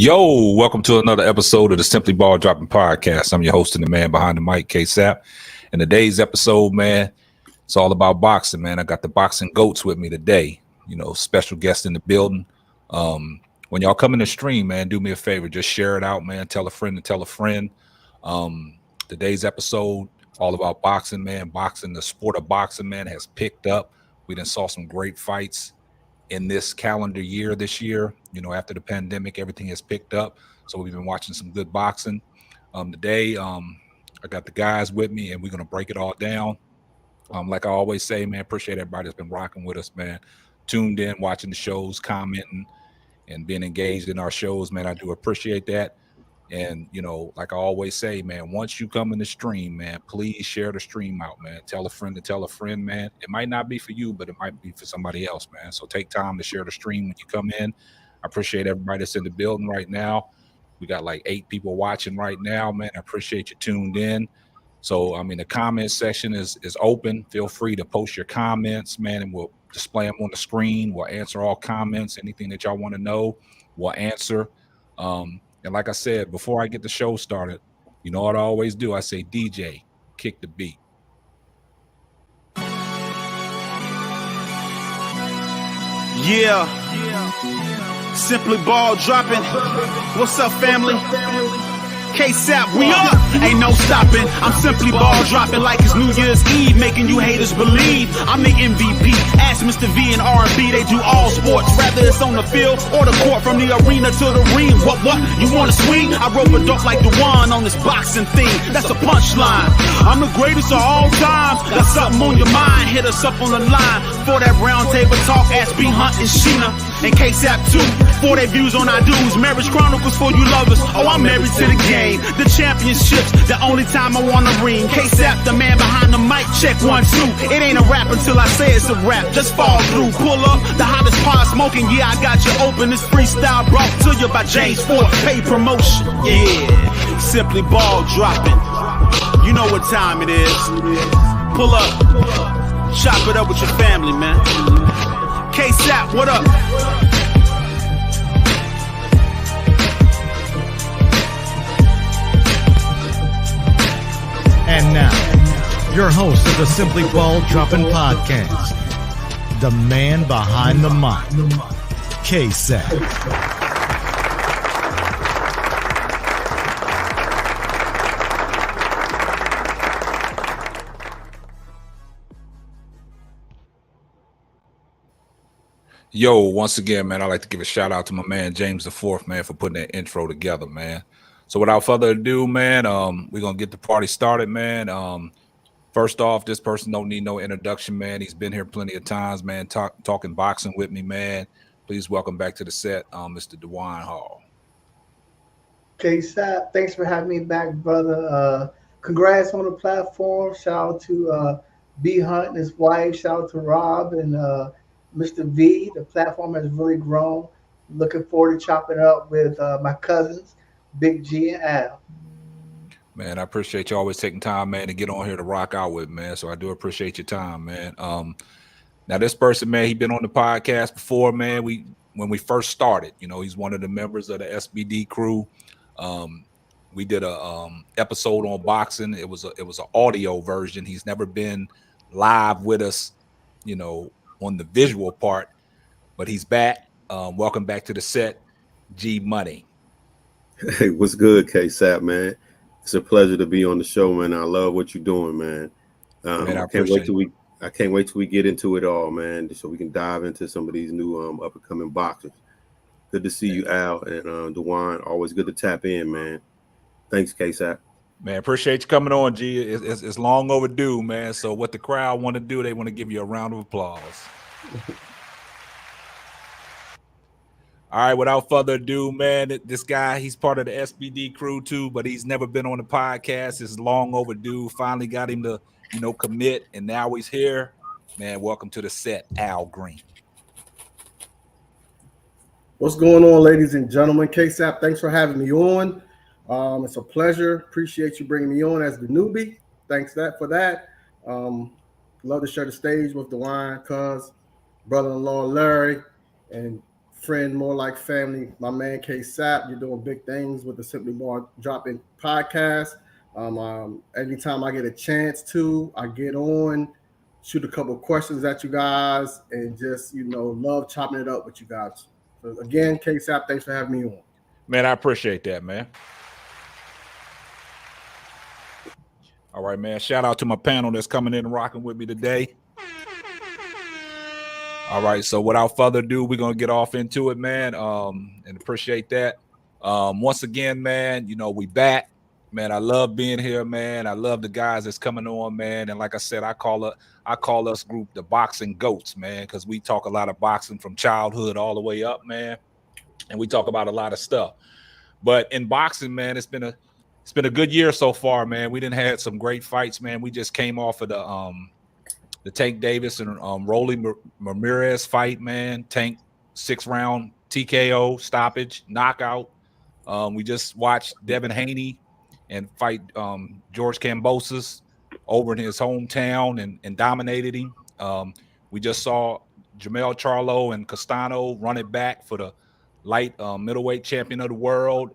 Yo, welcome to another episode of the Simply Ball Dropping Podcast. I'm your host and the man behind the mic, Ksapp. And today's episode, man, it's all about boxing, man. I got the boxing goats with me today. You know, special guest in the building. When y'all come in the stream, man, do me a favor, just share it out, man. Tell a friend to tell a friend. Today's episode, all about boxing, man. Boxing, the sport of boxing, man, has picked up. We done saw some great fights in this calendar year this year. You know, after the pandemic, everything has picked up. So we've been watching some good boxing. Today, I got the guys with me, and we're going to break it all down. Like I always say, man, appreciate everybody that's been rocking with us, man. Tuned in, watching the shows, commenting, and being engaged in our shows, man. I do appreciate that. And, you know, like I always say, man, once you come in the stream, man, please share the stream out, man. Tell a friend to tell a friend, man. It might not be for you, but it might be for somebody else, man. So take time to share the stream when you come in. I appreciate everybody that's in the building right now. We got like 8 people watching right now, man. I appreciate you tuned in. So, I mean, the comment section is open. Feel free to post your comments, man, and we'll display them on the screen. We'll answer all comments. Anything that y'all want to know, we'll answer. And like I said, before I get the show started, you know what I always do? I say, DJ, kick the beat. Yeah. Simply ball dropping. What's up, family? Ksapp, we up. Ain't no stopping. I'm simply ball dropping like it's New Year's Eve, making you haters believe I'm the MVP. Ask Mr. V and R&B, they do all sports, whether it's on the field or the court, from the arena to the ring. What? You wanna swing? I rope a dope like Dwann on this boxing thing. That's a punchline. I'm the greatest of all time. Got something on your mind? Hit us up on the line. For that round table talk, ask B Hunt and Sheena and Ksapp too. For their views on our dudes, Marriage Chronicles for you lovers. Oh, I'm married to the game. The championships, the only time I wanna ring. Ksapp, the man behind the mic, check 1, 2. It ain't a rap until I say it's a rap. Just fall through, pull up, the hottest pod smoking. Yeah, I got you open. This freestyle brought to you by James Ford. Pay promotion. Yeah, simply ball dropping. You know what time it is. Pull up, chop it up with your family, man. Ksapp, what up? And now, your host of the Simply Ball Dropping Podcast, the man behind the mic, Ksapp. Yo, once again, man, I'd like to give a shout out to my man, James IV, man, for putting that intro together, man. So without further ado, man, we're going to get the party started, man. First off, this person don't need no introduction, man. He's been here plenty of times, man, talking boxing with me, man. Please welcome back to the set, Mr. Dwann Gee. Ksapp, thanks for having me back, brother. Congrats on the platform. Shout out to B Hunt and his wife. Shout out to Rob and Mr. V. The platform has really grown. Looking forward to chopping up with my cousins, Big G and Al. Man, I appreciate you always taking time, man, to get on here to rock out with, man. So I do appreciate your time, man. Now this person, man, he been on the podcast before, man. When we first started, you know, he's one of the members of the SBD crew. We did a episode on boxing. It was an audio version. He's never been live with us, you know, on the visual part, but he's back. Welcome back to the set, G Money. Hey, what's good, Ksapp, man? It's a pleasure to be on the show, man. I love what you're doing, man. Man, I can't wait till we get into it all, man, so we can dive into some of these new up and coming boxers. Good to see you, Al and Dwann. Always good to tap in, man. Thanks, Ksapp. Man, appreciate you coming on, G. It's long overdue, man. So what the crowd want to do, they want to give you a round of applause. All right, without further ado, man, this guy, he's part of the SBD crew too, but he's never been on the podcast. It's long overdue. Finally got him to, you know, commit, and now he's here. Man, welcome to the set, Al Green. What's going on, ladies and gentlemen? Ksapp, thanks for having me on. It's a pleasure. Appreciate you bringing me on as the newbie. Thanks for that. Love to share the stage with Dwann, cuz, brother-in-law Larry, and friend, more like family, my man Ksapp. You're doing big things with the Simply Ball Dropping podcast. Anytime I get a chance to, I get on, shoot a couple questions at you guys, and just love chopping it up with you guys. So again, Ksapp, thanks for having me on. Man, I appreciate that, man. All right, man. Shout out to my panel that's coming in and rocking with me today. All right, so without further ado, we're gonna get off into it, man. And appreciate that. Once again, man, we back. Man, I love being here, man. I love the guys that's coming on, man. And like I said, I call us group the Boxing Goats, man, because we talk a lot of boxing from childhood all the way up, man. And we talk about a lot of stuff. But in boxing, man, it's been a good year so far, man. We done had some great fights, man. We just came off of the Tank Davis and Rolly Ramirez fight, man. Tank 6-round TKO stoppage knockout. We just watched Devin Haney and fight George Kambosos over in his hometown and dominated him. We just saw Jamel Charlo and Castano run it back for the light middleweight champion of the world.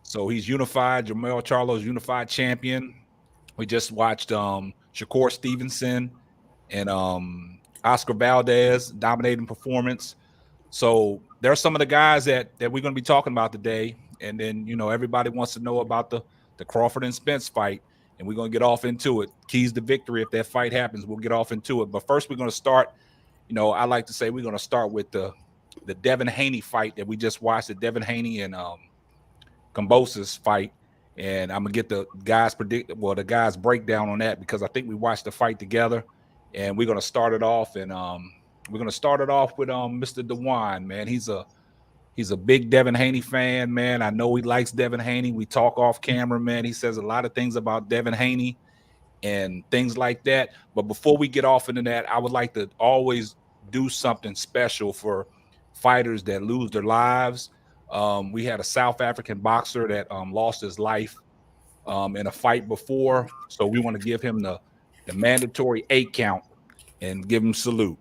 So he's unified. Jamel Charlo is unified champion. We just watched Shakur Stevenson and Oscar Valdez dominating performance. So there are some of the guys that we're going to be talking about today. And then, everybody wants to know about the Crawford and Spence fight. And we're going to get off into it. Keys to victory. If that fight happens, we'll get off into it. But first, we're going to start, I like to say we're going to start with the Devin Haney fight that we just watched, the Devin Haney and Kambosos fight. And I'm gonna get the guys' breakdown on that because I think we watched the fight together, and we're gonna start it off. And we're gonna start it off with Mr. Dwann, man. He's a big Devin Haney fan, man. I know he likes Devin Haney. We talk off camera, man. He says a lot of things about Devin Haney and things like that. But before we get off into that, I would like to always do something special for fighters that lose their lives. We had a South African boxer that lost his life in a fight before. So we want to give him the mandatory 8 count and give him salute.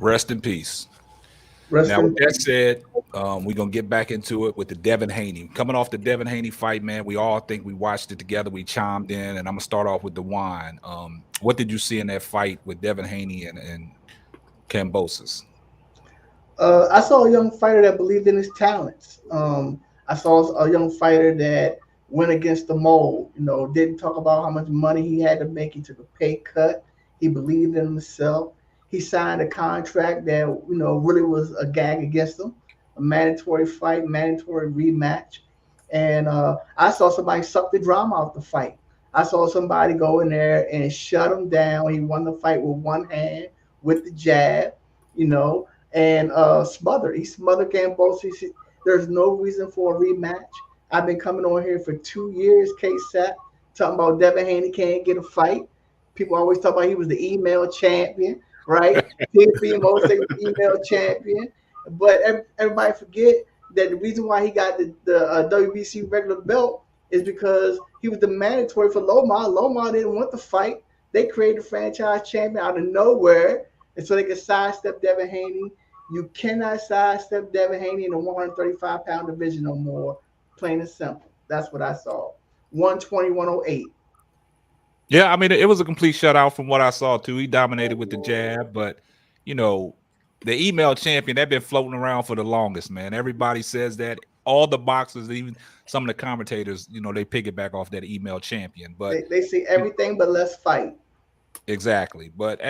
Rest in peace. With that said, we're going to get back into it with the Devin Haney. Coming off the Devin Haney fight, man, we all think we watched it together. We chimed in, and I'm going to start off with Dwann. What did you see in that fight with Devin Haney and Kambosos? I saw a young fighter that believed in his talents. I saw a young fighter that went against the mold, didn't talk about how much money he had to make. He took a pay cut. He believed in himself. He signed a contract that, really was a gag against him, a mandatory fight, mandatory rematch. And I saw somebody suck the drama out the fight. I saw somebody go in there and shut him down. He won the fight with one hand, with the jab, and smothered. He smothered Kambosos. There's no reason for a rematch. I've been coming on here for 2 years, Ksapp, talking about Devin Haney can't get a fight. People always talk about he was the email champion. Right, most female champion, but everybody forget that the reason why he got the WBC regular belt is because he was the mandatory for Lomar. Lomar didn't want the fight. They created a franchise champion out of nowhere, and so they could sidestep Devin Haney. You cannot sidestep Devin Haney in the 135-pound division no more. Plain and simple. That's what I saw. 120, 108. Yeah, I mean, it was a complete shutout from what I saw, too. He dominated with the jab, but, the email champion, they've been floating around for the longest, man. Everybody says that. All the boxers, even some of the commentators, they piggyback off that email champion. But they see everything but let's fight. Exactly. But,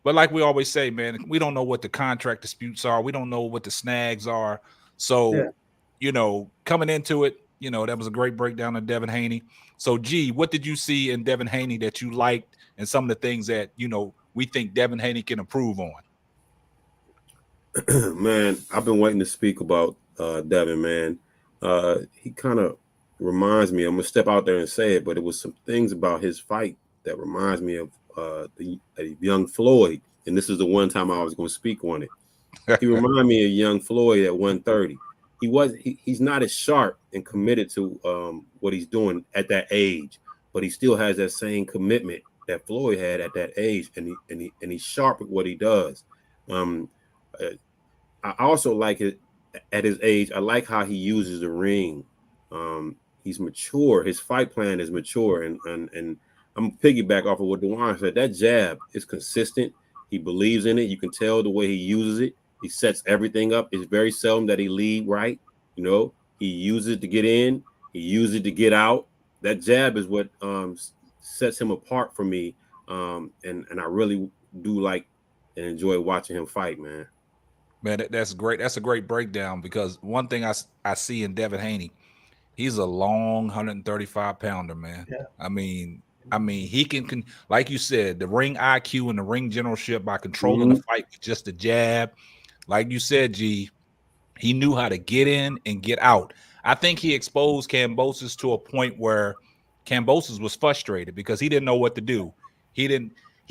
like we always say, man, we don't know what the contract disputes are. We don't know what the snags are. So, coming into it, You know, that was a great breakdown of Devin Haney. So, G, what did you see in Devin Haney that you liked, and some of the things that we think Devin Haney can improve on? Man, I've been waiting to speak about Devin, man. He kind of reminds me, I'm gonna step out there and say it, but it was some things about his fight that reminds me of the young Floyd. And this is the one time I was gonna speak on it. He reminded me of young Floyd at 130. He's not as sharp and committed to what he's doing at that age, but he still has that same commitment that Floyd had at that age, and he's sharp at what he does. I also like it at his age. I like how he uses the ring. He's mature. His fight plan is mature, and I'm gonna piggyback off of what Dwann said. That jab is consistent. He believes in it. You can tell the way he uses it. He sets everything up. It's very seldom that he lead right. You know, he uses it to get in. He uses it to get out. That jab is what sets him apart for me. And I really do like and enjoy watching him fight, man. Man, that's great. That's a great breakdown, because one thing I see in Devin Haney, he's a long 135-pounder, man. Yeah. I mean, he can, like you said, the ring IQ and the ring generalship by controlling the fight with just a jab. Like you said, G, he knew how to get in and get out. I think he exposed Kambosos to a point where Kambosos was frustrated because he didn't know what to do. He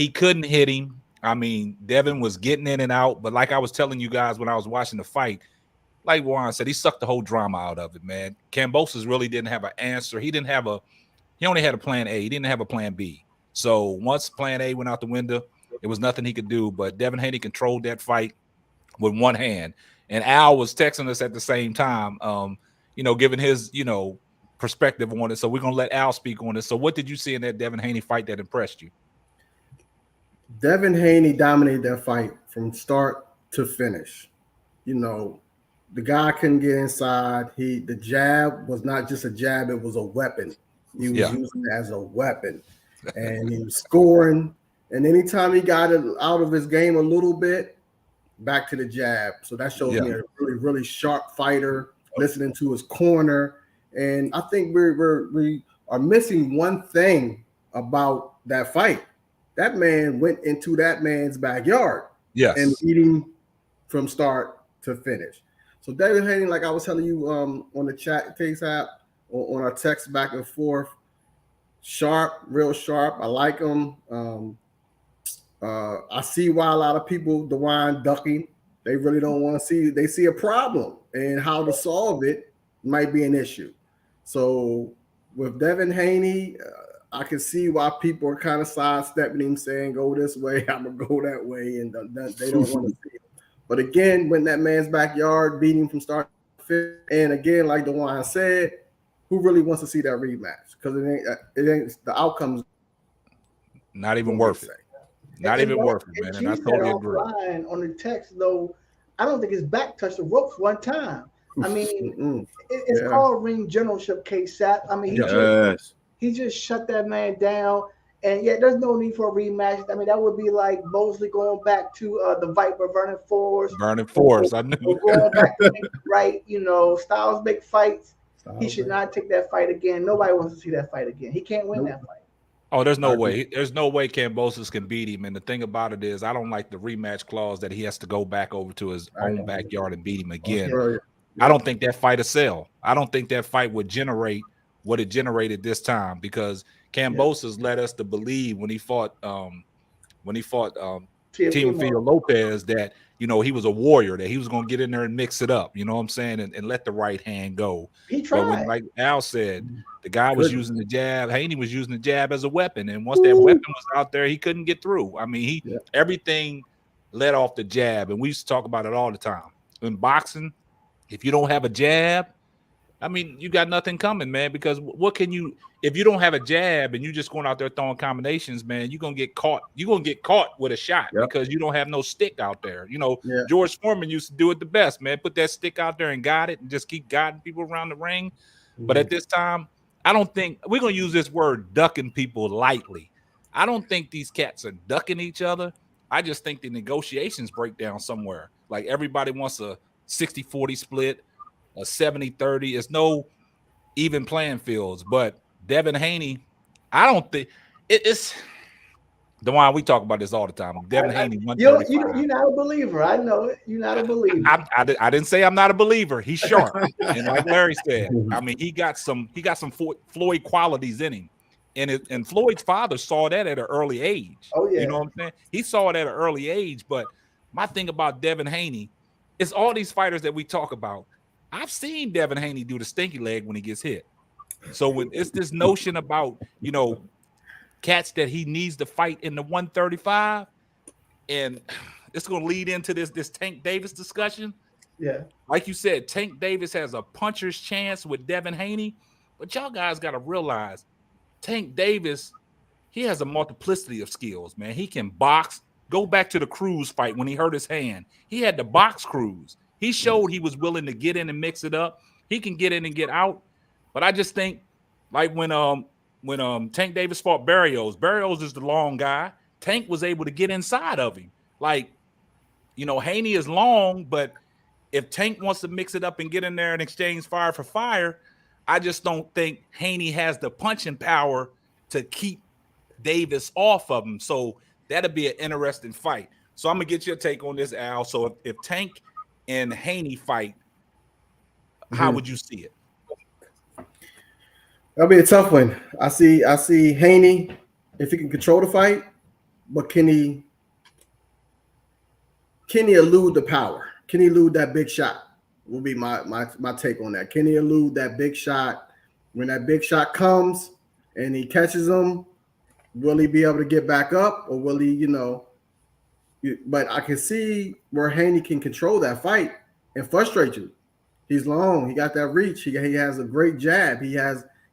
couldn't hit him. I mean, Devin was getting in and out, but like I was telling you guys when I was watching the fight, like Warren said, he sucked the whole drama out of it, man. Kambosos really didn't have an answer. He only had a plan A. He didn't have a plan B. So once plan A went out the window, it was nothing he could do. But Devin Haney controlled that fight with one hand. And Al was texting us at the same time, giving his, perspective on it. So we're going to let Al speak on it. So what did you see in that Devin Haney fight that impressed you? Devin Haney dominated that fight from start to finish. The guy couldn't get inside. The jab was not just a jab, it was a weapon. He was using it as a weapon. And he was scoring. And anytime he got it out of his game a little bit, back to the jab. So that shows me a really, really sharp fighter, listening to his corner. And I think we are missing one thing about that fight. That man went into that man's backyard and beat him from start to finish. So David Haney, like I was telling you on the chat Ksapp, on our text back and forth, sharp, real sharp. I like him. I see why a lot of people, Dwann, ducking. They really don't want to see. They see a problem, and how to solve it might be an issue. So with Devin Haney, I can see why people are kind of sidestepping him, saying, go this way, I'm going to go that way, and they don't want to see it. But again, when that man's backyard, beating from start to finish, and again, like Dwann said, who really wants to see that rematch? Because it ain't the outcome's not even worth it. Not even worth it, man. And I totally agree. On the text, though, I don't think his back touched the ropes one time. I mean, it's called ring generalship, Ksapp. I mean, he just shut that man down. And there's no need for a rematch. I mean, that would be like Mosley going back to the Viper, Vernon Forrest. I knew. Going back to right, Styles make fights. He should not take that fight again. Nobody wants to see that fight again. He can't win that fight. Oh, there's no way. There's no way Kambosos can beat him. And the thing about it is, I don't like the rematch clause that he has to go back over to his own backyard and beat him again. I don't think that fight will sell. I don't think that fight would generate what it generated this time, because Kambosos led us to believe when he fought Teofimo Lopez that he was a warrior, that he was going to get in there and mix it up, you know what I'm saying, and let the right hand go. He tried. But when, like Al said, the guy was using the jab. Haney was using the jab as a weapon, and once that weapon was out there, he couldn't get through. I mean, everything led off the jab, and we used to talk about it all the time. In boxing, if you don't have a jab, I mean, you got nothing coming, man, because what can you – if you don't have a jab and you just going out there throwing combinations, man, you're going to get caught. You're going to get caught with a shot because you don't have no stick out there. George Foreman used to do it the best, man. Put that stick out there and guide it and just keep guiding people around the ring. But at this time, I don't think – we're going to use this word ducking people lightly. I don't think these cats are ducking each other. I just think the negotiations break down somewhere. Like everybody wants a 60-40 split, a 70-30. even playing fields. But Devin Haney, I don't think it's Dwann, we talk about this all the time. Devin Haney, 135. You're not a believer. I know it. You're not a believer. I didn't say I'm not a believer. He's sharp, and like Larry said, I mean, he got some Floyd qualities in him, and Floyd's father saw that at an early age. Oh yeah, you know what I'm saying? He saw it at an early age. But my thing about Devin Haney is all these fighters that we talk about. I've seen Devin Haney do the stinky leg when he gets hit. So when it's this notion about cats that he needs to fight in the 135, and it's going to lead into this Tank Davis discussion. Yeah, like you said, Tank Davis has a puncher's chance with Devin Haney, but y'all guys got to realize Tank Davis, he has a multiplicity of skills, man. He can box. Go back to the Cruz fight when he hurt his hand. He had to box Cruz. He showed he was willing to get in and mix it up. He can get in and get out. But I just think, like when Tank Davis fought Barrios is the long guy. Tank was able to get inside of him. Like, Haney is long, but if Tank wants to mix it up and get in there and exchange fire for fire, I just don't think Haney has the punching power to keep Davis off of him. So that'll be an interesting fight. So I'm going to get your take on this, Al. So if Tank and Haney fight, how would you see it? That'll be a tough one. I see Haney, if he can control the fight, but can he elude the power? Can he elude that big shot? Will be my take on that. Can he elude that big shot? When that big shot comes and he catches him, will he be able to get back up, or will he, but I can see where Haney can control that fight and frustrate you. He's long. He got that reach. He has a great jab.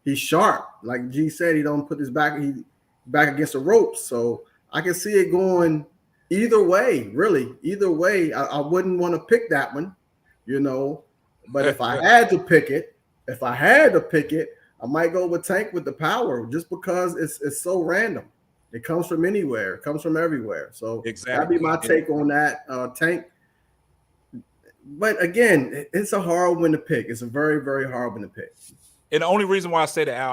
He's sharp. Like G said, he don't put his back against the ropes. So I can see it going either way, really. Either way, I wouldn't want to pick that one, But if I had to pick it, I might go with Tank with the power, just because it's so random. It comes from anywhere. It comes from everywhere. So exactly. That'd be my take on that, Tank. But again, it's a hard one to pick. It's a very, very hard one to pick. And the only reason why I say that, Al,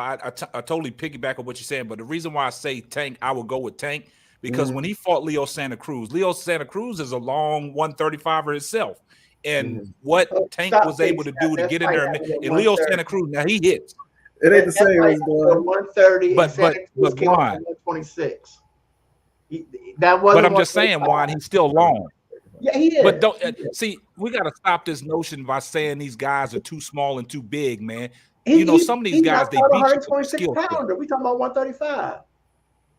I totally piggyback on what you're saying, but the reason why I say Tank, I will go with Tank, because when he fought Leo Santa Cruz is a long 135er itself. And what Tank was able to do to get in there, and Leo Santa Cruz, now he hits. It ain't the same as 130, but Juan, 126. That was. But I'm just saying, Juan, he's still long. Yeah, he is. But don't see, we got to stop this notion by saying these guys are too small and too big, man. Some of these guys, they beat 126 pounder. We talking about 135.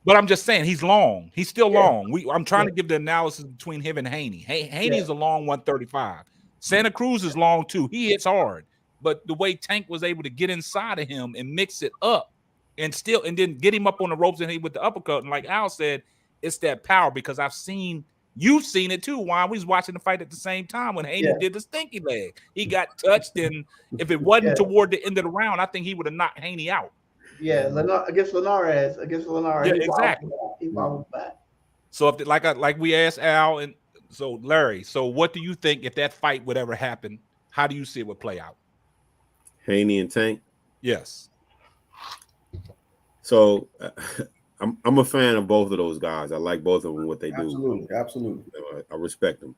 But I'm just saying he's long. He's still long. I'm trying to give the analysis between him and Haney. Haney is a long 135. Santa Cruz is long too. He hits hard. But the way Tank was able to get inside of him and mix it up and then get him up on the ropes and with the uppercut. And like Al said, it's that power, because you've seen it too, Juan. We was watching the fight at the same time when Haney did the stinky leg. He got touched, and if it wasn't toward the end of the round, I think he would have knocked Haney out. Yeah, against Linares. Yeah, exactly. He wobbled back. So if like we asked Al, and so Larry, so what do you think if that fight would ever happen? How do you see it would play out? Haney and Tank. Yes. So I'm a fan of both of those guys. I like both of them, what they do. Absolutely. I respect them.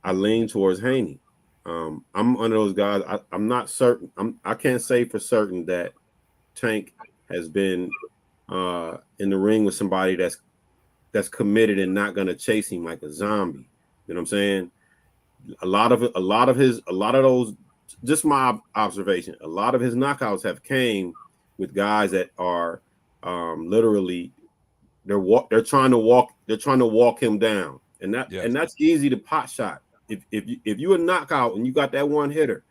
I lean towards Haney. I'm one of those guys. I'm not certain. I can't say for certain that Tank has been in the ring with somebody that's committed and not going to chase him like a zombie. You know what I'm saying? A lot of those, just my observation, a lot of his knockouts have came with guys that are literally they're trying to walk him down, and that's easy to pot shot. If you a knockout and you got that one hitter,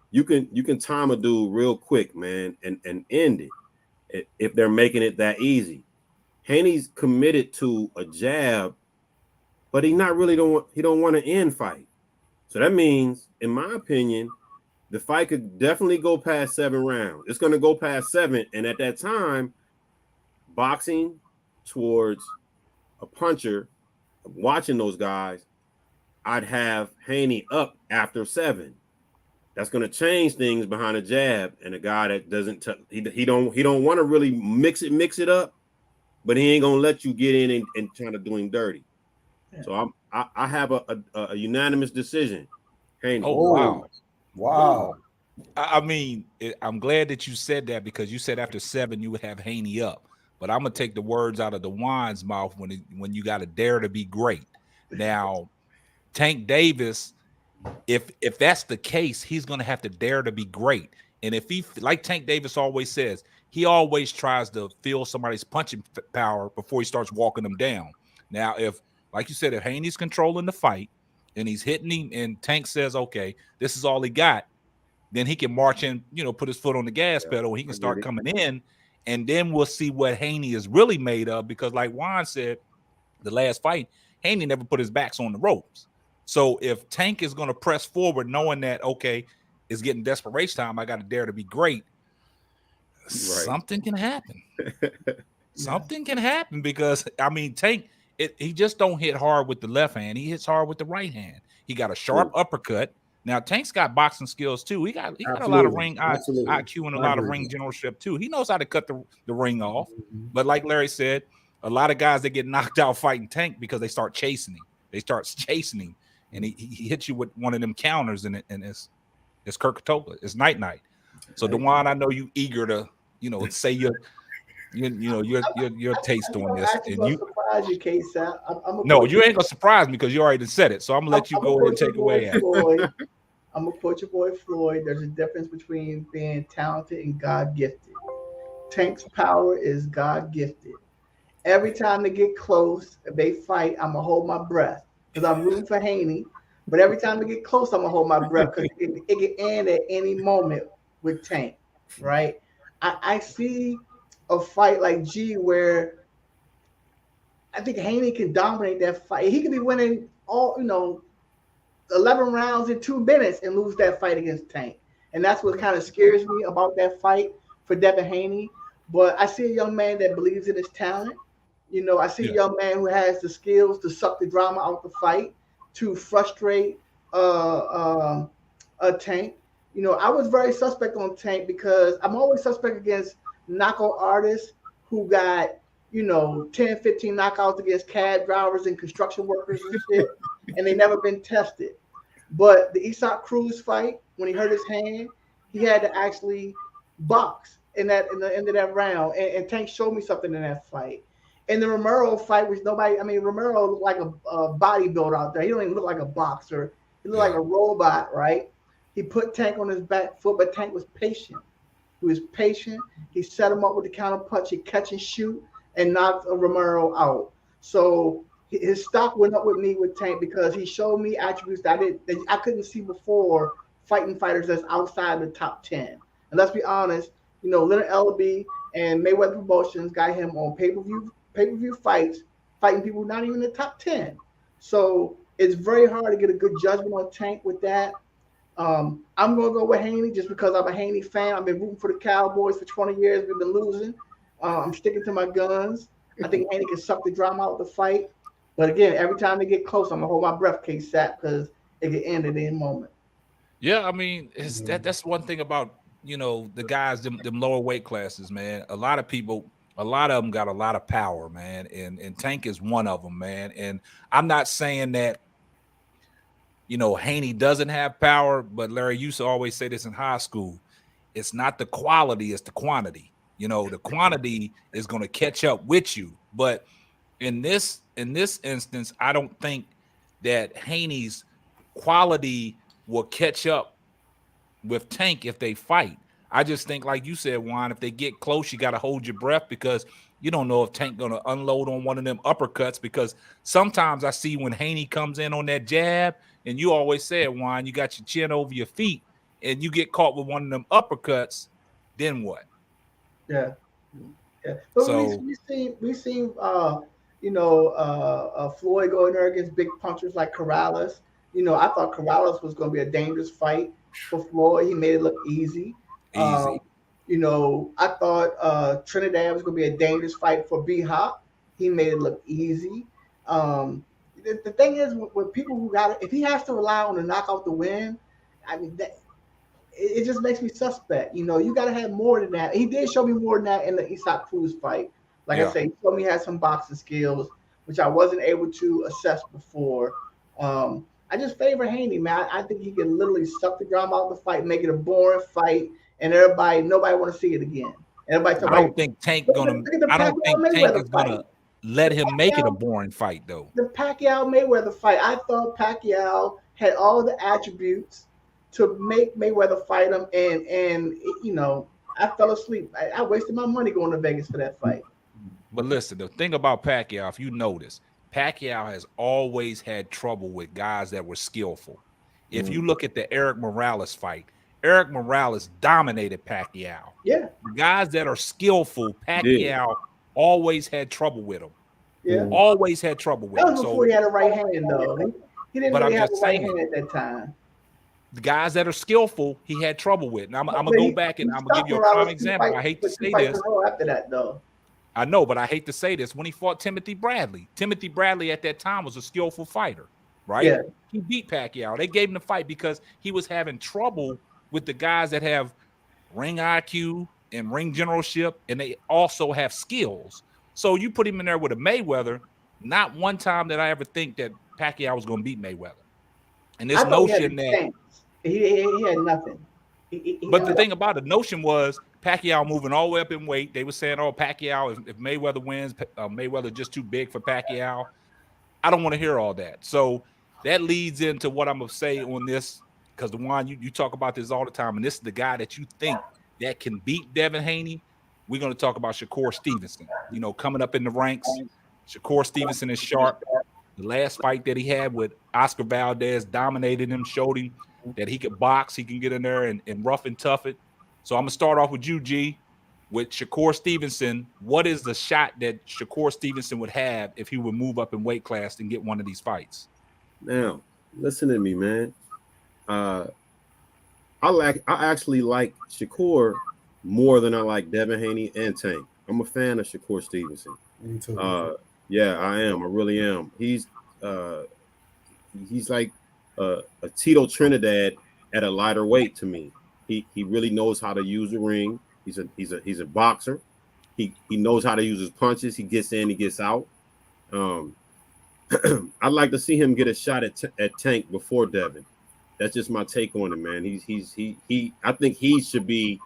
you can time a dude real quick, man, and end it if they're making it that easy. Haney's committed to a jab, but he don't want to end fight. So that means, in my opinion, the fight could definitely go past 7 rounds. It's going to go past 7, and at that time, boxing towards a puncher, watching those guys, I'd have Haney up after 7. That's going to change things behind a jab, and a guy that doesn't he don't want to really mix it up, but he ain't gonna let you get in and try to do him dirty. Yeah. So I have a unanimous decision. Haney. Oh wow. I mean, I'm glad that you said that, because you said after 7 you would have Haney up, but I'm gonna take the words out of Dwann's mouth when you got to dare to be great. Now, Tank Davis, if that's the case, he's gonna have to dare to be great. And if he, like Tank Davis always says, he always tries to feel somebody's punching power before he starts walking them down. Now, if, like you said, if Haney's controlling the fight and he's hitting him, and Tank says, okay, this is all he got, then he can march in, put his foot on the gas pedal, and he can start coming in, and then we'll see what Haney is really made of. Because like Juan said, the last fight, Haney never put his backs on the ropes. So if Tank is going to press forward knowing that, okay, it's getting desperation time, I got to dare to be great, something can happen. Something can happen, because, I mean, Tank, he just don't hit hard with the left hand. He hits hard with the right hand. He got a sharp uppercut. Now, Tank's got boxing skills, too. He got a lot of ring IQ and a lot of ring generalship, too. He knows how to cut the ring off. But like Larry said, a lot of guys that get knocked out fighting Tank because they start chasing him. And he hits you with one of them counters, and it's Kirkatola. It's night. So Dwann, I know you eager to say your taste on this. And you surprise you, Ksapp. No, you ain't gonna surprise me, because you already said it. So I'm gonna let you go ahead and take away. I'm gonna quote your boy Floyd. There's a difference between being talented and God gifted. Tank's power is God gifted. Every time they get close, if they fight, I'm gonna hold my breath, because I'm rooting for Haney. But every time they get close, I'm gonna hold my breath, because it can end at any moment with Tank, right? I see a fight like G where I think Haney can dominate that fight. He could be winning all 11 rounds in 2 minutes and lose that fight against Tank. And that's what kind of scares me about that fight for Devin Haney. But I see a young man that believes in his talent. I see a young man who has the skills to suck the drama out the fight, to frustrate a Tank. I was very suspect on Tank, because I'm always suspect against knockout artists who got 10, 15 knockouts against cab drivers and construction workers and shit, and they never been tested. But the Ksapp Cruz fight, when he hurt his hand, he had to actually box in the end of that round, and Tank showed me something in that fight. In the Romero fight, which Romero looked like a bodybuilder out there. He don't even look like a boxer. He looked like a robot, right? He put Tank on his back foot, but Tank was patient. He was patient. He set him up with the counter punch. He catch and shoot and knocked Romero out. So his stock went up with me with Tank, because he showed me attributes that I couldn't see before fighting fighters that's outside the top 10. And let's be honest, Leonard Ellaby and Mayweather Promotions got him on pay-per-view fights, fighting people not even in the top 10. So it's very hard to get a good judgment on Tank with that. I'm going to go with Haney just because I'm a Haney fan. I've been rooting for the Cowboys for 20 years. We've been losing. I'm sticking to my guns. I think Haney can suck the drama out of the fight. But again, every time they get close, I'm going to hold my breath, Ksapp, because it can end at any moment. Yeah, I mean, that's one thing about, the guys, them lower weight classes, man. A lot of them got a lot of power, man. And Tank is one of them, man. And I'm not saying that, Haney doesn't have power, but Larry used to always say this in high school. It's not the quality, it's the quantity. The quantity is going to catch up with you. But in this instance, I don't think that Haney's quality will catch up with Tank if they fight. I just think, like you said, Juan, if they get close, you got to hold your breath, because you don't know if Tank going to unload on one of them uppercuts. Because sometimes I see when Haney comes in on that jab, and you always said, Juan, you got your chin over your feet, and you get caught with one of them uppercuts, then what? Yeah. But so we seen Floyd go in there against big punchers like Corrales. I thought Corrales was going to be a dangerous fight for Floyd. He made it look easy. I thought Trinidad was going to be a dangerous fight for B-Hop. He made it look easy. The thing is, with people who got it, if he has to rely on the knockout to win, I mean, it just makes me suspect. You know, you got to have more than that. He did show me more than that in the Ksapp Cruz fight. Like I say, he showed me he had some boxing skills, which I wasn't able to assess before. I just favor Haney, man. I think he can literally suck the drama out of the fight, make it a boring fight, and nobody want to see it again. Everybody talk I don't think Tank is gonna let him make it a boring fight, though. The Pacquiao Mayweather fight, I thought Pacquiao had all the attributes to make Mayweather fight him, and you know, I fell asleep. I wasted my money going to Vegas for that fight. But listen, the thing about Pacquiao, if you notice, Pacquiao has always had trouble with guys that were skillful. If you look at the Eric Morales fight, Eric Morales dominated Pacquiao. Yeah. The guys that are skillful, Pacquiao always had trouble with him. Yeah. Always had trouble with him. That was before he had a right hand, though. He didn't really have a right hand at that time. The guys that are skillful, he had trouble with. And I'm going to go back and I'm going to give you a prime example. I hate to say this. After that, though. I know, but I hate to say this. When he fought Timothy Bradley at that time was a skillful fighter, right? Yeah. He beat Pacquiao. They gave him the fight because he was having trouble with the guys that have ring IQ and ring generalship, and they also have skills. So you put him in there with a Mayweather. Not one time did I ever think that Pacquiao was going to beat Mayweather. And this notion that he had nothing. But the thing about the notion was Pacquiao moving all the way up in weight. They were saying, "Oh, Pacquiao, if Mayweather wins, Mayweather just too big for Pacquiao." I don't want to hear all that. So that leads into what I'm gonna say on this, because Dwann, you talk about this all the time, and this is the guy that you think that can beat Devin Haney. We're gonna talk about Shakur Stevenson. You know, coming up in the ranks. Shakur Stevenson is sharp. The last fight that he had with Oscar Valdez dominated him, showed him that he could box, he can get in there and rough and tough it. So I'm gonna start off with you, G, with Shakur Stevenson. What is the shot that Shakur Stevenson would have if he would move up in weight class and get one of these fights? Now, listen to me, man. I actually like Shakur more than I like Devin Haney and Tank. I'm a fan of Shakur Stevenson. Me too. Yeah, I am. I really am. He's like a Tito Trinidad at a lighter weight to me. He really knows how to use the ring. He's a boxer. He knows how to use his punches. He gets in, he gets out. I'd like to see him get a shot at Tank before Devin. That's just my take on it, man. I think he should be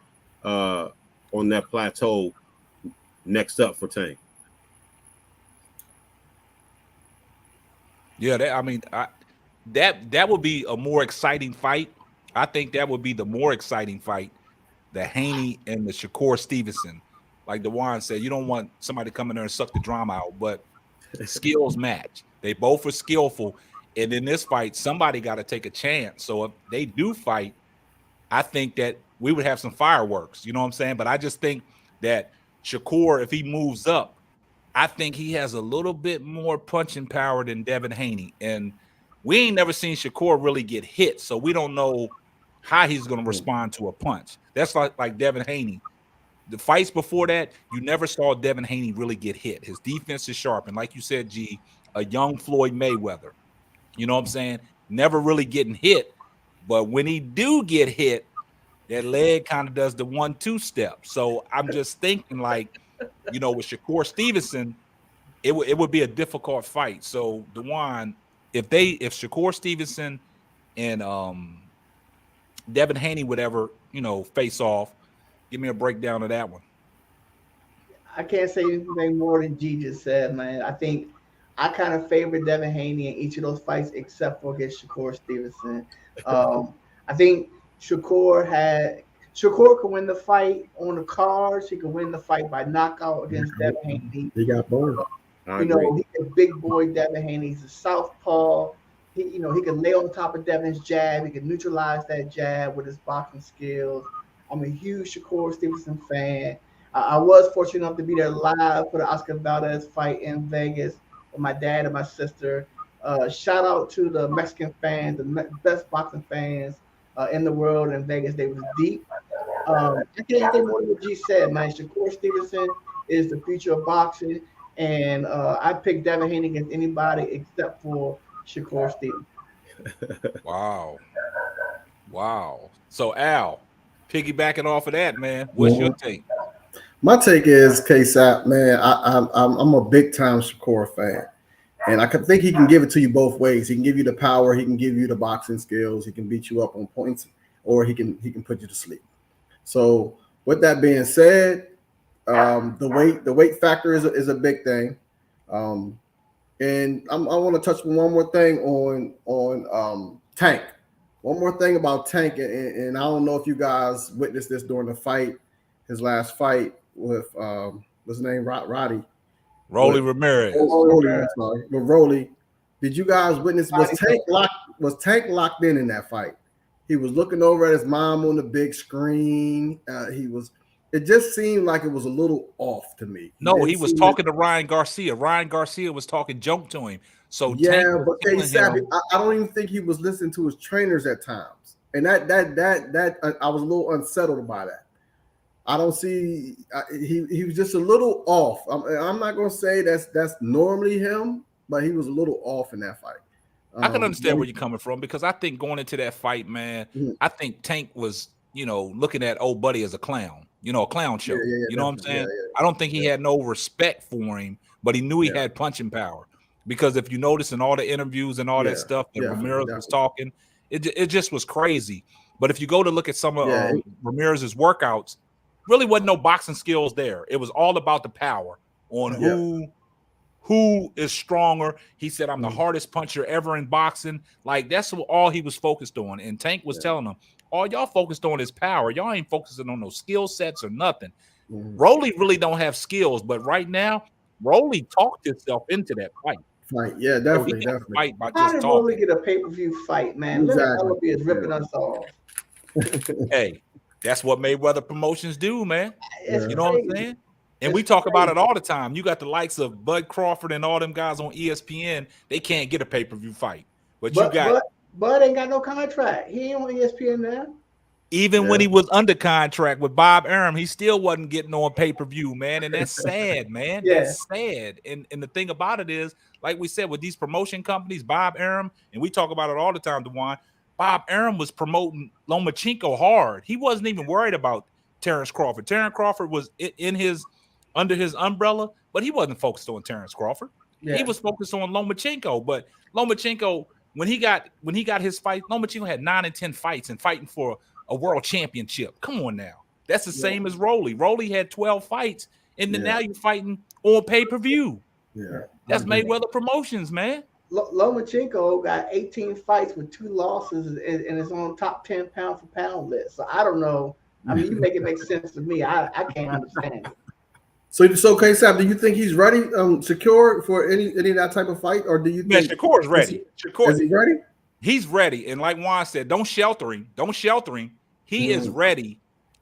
on that plateau next up for Tank. Yeah, that would be a more exciting fight. I think that would be the more exciting fight, the Haney and the Shakur Stevenson. Like Dwann said, you don't want somebody to come in there and suck the drama out, but skills match. They both are skillful. And in this fight, somebody got to take a chance. So if they do fight, I think that we would have some fireworks. You know what I'm saying? But I just think that Shakur, if he moves up, I think he has a little bit more punching power than Devin Haney. And we ain't never seen Shakur really get hit, so we don't know how he's going to respond to a punch. That's like Devin Haney. The fights before that, you never saw Devin Haney really get hit. His defense is sharp. And like you said, G, a young Floyd Mayweather. You know what I'm saying? Never really getting hit. But when he do get hit, that leg kind of does the 1-2 step. So I'm just thinking, like, you know, with Shakur Stevenson, it would be a difficult fight. So Dwann, if Shakur Stevenson and Devin Haney would ever, you know, face off, give me a breakdown of that one. I can't say anything more than G just said, man. I think I kind of favor Devin Haney in each of those fights except for against Shakur Stevenson. I think Shakur could win the fight on the cards. He could win the fight by knockout against Devin Haney. He got bored. You know, he's a big boy, Devin Haney. He's a southpaw. He can lay on top of Devin's jab. He can neutralize that jab with his boxing skills. I'm a huge Shakur Stevenson fan. I was fortunate enough to be there live for the Oscar Valdez fight in Vegas with my dad and my sister. Shout out to the Mexican fans, the best boxing fans in the world in Vegas. They was deep. I can't say more than what G said, man. Shakur Stevenson is the future of boxing, and I picked Devin Haney against anybody except for Shakur Stevenson. Wow. Wow. So Al, piggybacking off of that, man, what's your take? My take is Ksapp, man. I'm a big time Shakur fan, and I think he can give it to you both ways. He can give you the power, he can give you the boxing skills, he can beat you up on points, or he can put you to sleep. So with that being said, the weight factor is a big thing, and I want to touch one more thing on Tank. One more thing about Tank, and I don't know if you guys witnessed this during the fight, his last fight with what's his name, Roddy. Rolly Ramirez. Sorry, with Rolly. Did you guys witness? Was Tank locked in that fight? He was looking over at his mom on the big screen. He was. It just seemed like it was a little off to me. He was talking to Ryan Garcia. Ryan Garcia was talking junk to him. So yeah, but Ksapp, I don't even think he was listening to his trainers at times, and that I was a little unsettled by that. I don't see he was just a little off. I'm not gonna say that's normally him, but he was a little off in that fight. I can understand where you're coming from, because I think going into that fight, man, I think Tank was, looking at old buddy as a clown, a clown show. You know what I'm saying? I don't think he had no respect for him, but he knew he had punching power. Because if you notice in all the interviews and all that stuff that Ramirez was talking, it just was crazy. But if you go to look at some of Ramirez's workouts, really wasn't no boxing skills there. It was all about the power on who is stronger. He said, I'm the hardest puncher ever in boxing. Like, that's all he was focused on. And Tank was telling him, all y'all focused on is power. Y'all ain't focusing on no skill sets or nothing. Rolly really don't have skills, but right now, Rolly talked himself into that fight. Yeah, definitely. So definitely. Fight by How just did talking. Rolly get a pay-per-view fight, man? Exactly. Ellaby is ripping us off. Hey, that's what Mayweather Promotions do, man. You know what I'm saying? And we talk about it all the time. You got the likes of Bud Crawford and all them guys on ESPN. They can't get a pay-per-view fight. But you got Bud ain't got no contract. He ain't on ESPN now. Even when he was under contract with Bob Arum, he still wasn't getting on pay-per-view, man. And that's sad, man. That's sad. And the thing about it is, like we said, with these promotion companies, Bob Arum, and we talk about it all the time, Dwann, Bob Arum was promoting Lomachenko hard. He wasn't even worried about Terrence Crawford. Terrence Crawford was under his umbrella, but he wasn't focused on Terrence Crawford. He was focused on Lomachenko. But Lomachenko, when he got his fight, Lomachenko had 9 and 10 fights and fighting for a world championship. Come on now. That's the same as Rolly. Rolly had 12 fights, and then now you're fighting on pay-per-view. That's Mayweather Promotions, man. Lomachenko got 18 fights with 2 losses and is on top 10 pound for pound list. So I don't know. I mean, you make it make sense to me. I can't understand it. So Ksapp, do you think he's ready, secure for any of that type of fight, or do you think Shakur's ready? Is he ready? He's ready, and like Juan said, don't shelter him. He is ready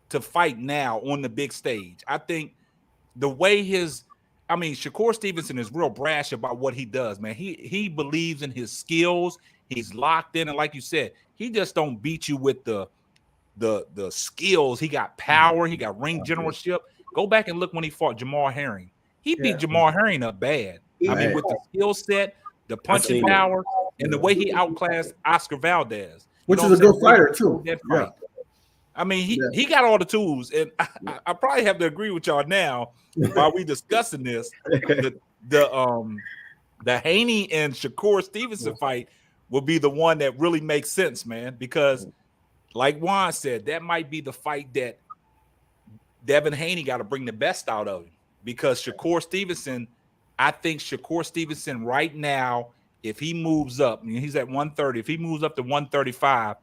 to fight now on the big stage. I think the way Shakur Stevenson is real brash about what he does, man. He believes in his skills. He's locked in, and like you said, he just don't beat you with the skills. He got power. He got ring generalship. Go back and look when he fought Jamal Herring. He beat Jamal Herring up bad. I mean, with the skill set, the punching power, and the way he outclassed Oscar Valdez, which is a good fighter too. I mean, he got all the tools, and I probably have to agree with y'all now while we discussing this. The Haney and Shakur Stevenson fight will be the one that really makes sense, man, because like Juan said, that might be the fight that Devin Haney got to bring the best out of him, because Shakur Stevenson, I think Shakur Stevenson right now, if he moves up, I mean, he's at 130. If he moves up to 135,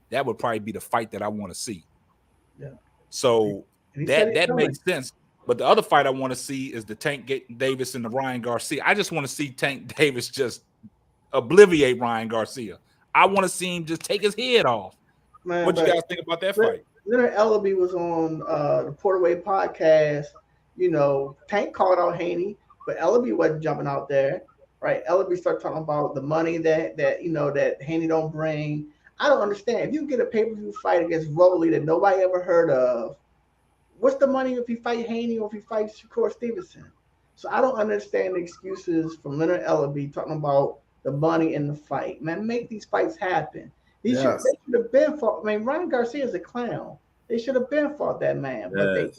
that would probably be the fight that I want to see. Yeah. So that makes sense. But the other fight I want to see is the Tank Davis and the Ryan Garcia. I just want to see Tank Davis just obliviate Ryan Garcia. I want to see him just take his head off. Man, what you guys think about that fight? Leonard Ellaby was on the Porterway podcast. You know, Tank called out Haney, but Ellaby wasn't jumping out there, right? Ellaby started talking about the money that Haney don't bring. I don't understand. If you get a pay-per-view fight against Rolly that nobody ever heard of, what's the money if you fight Haney or if you fight Shakur Stevenson? So I don't understand the excuses from Leonard Ellaby talking about the money in the fight. Man, make these fights happen. They should have been fought. I mean, Ryan Garcia is a clown. They should have been fought that man, but they,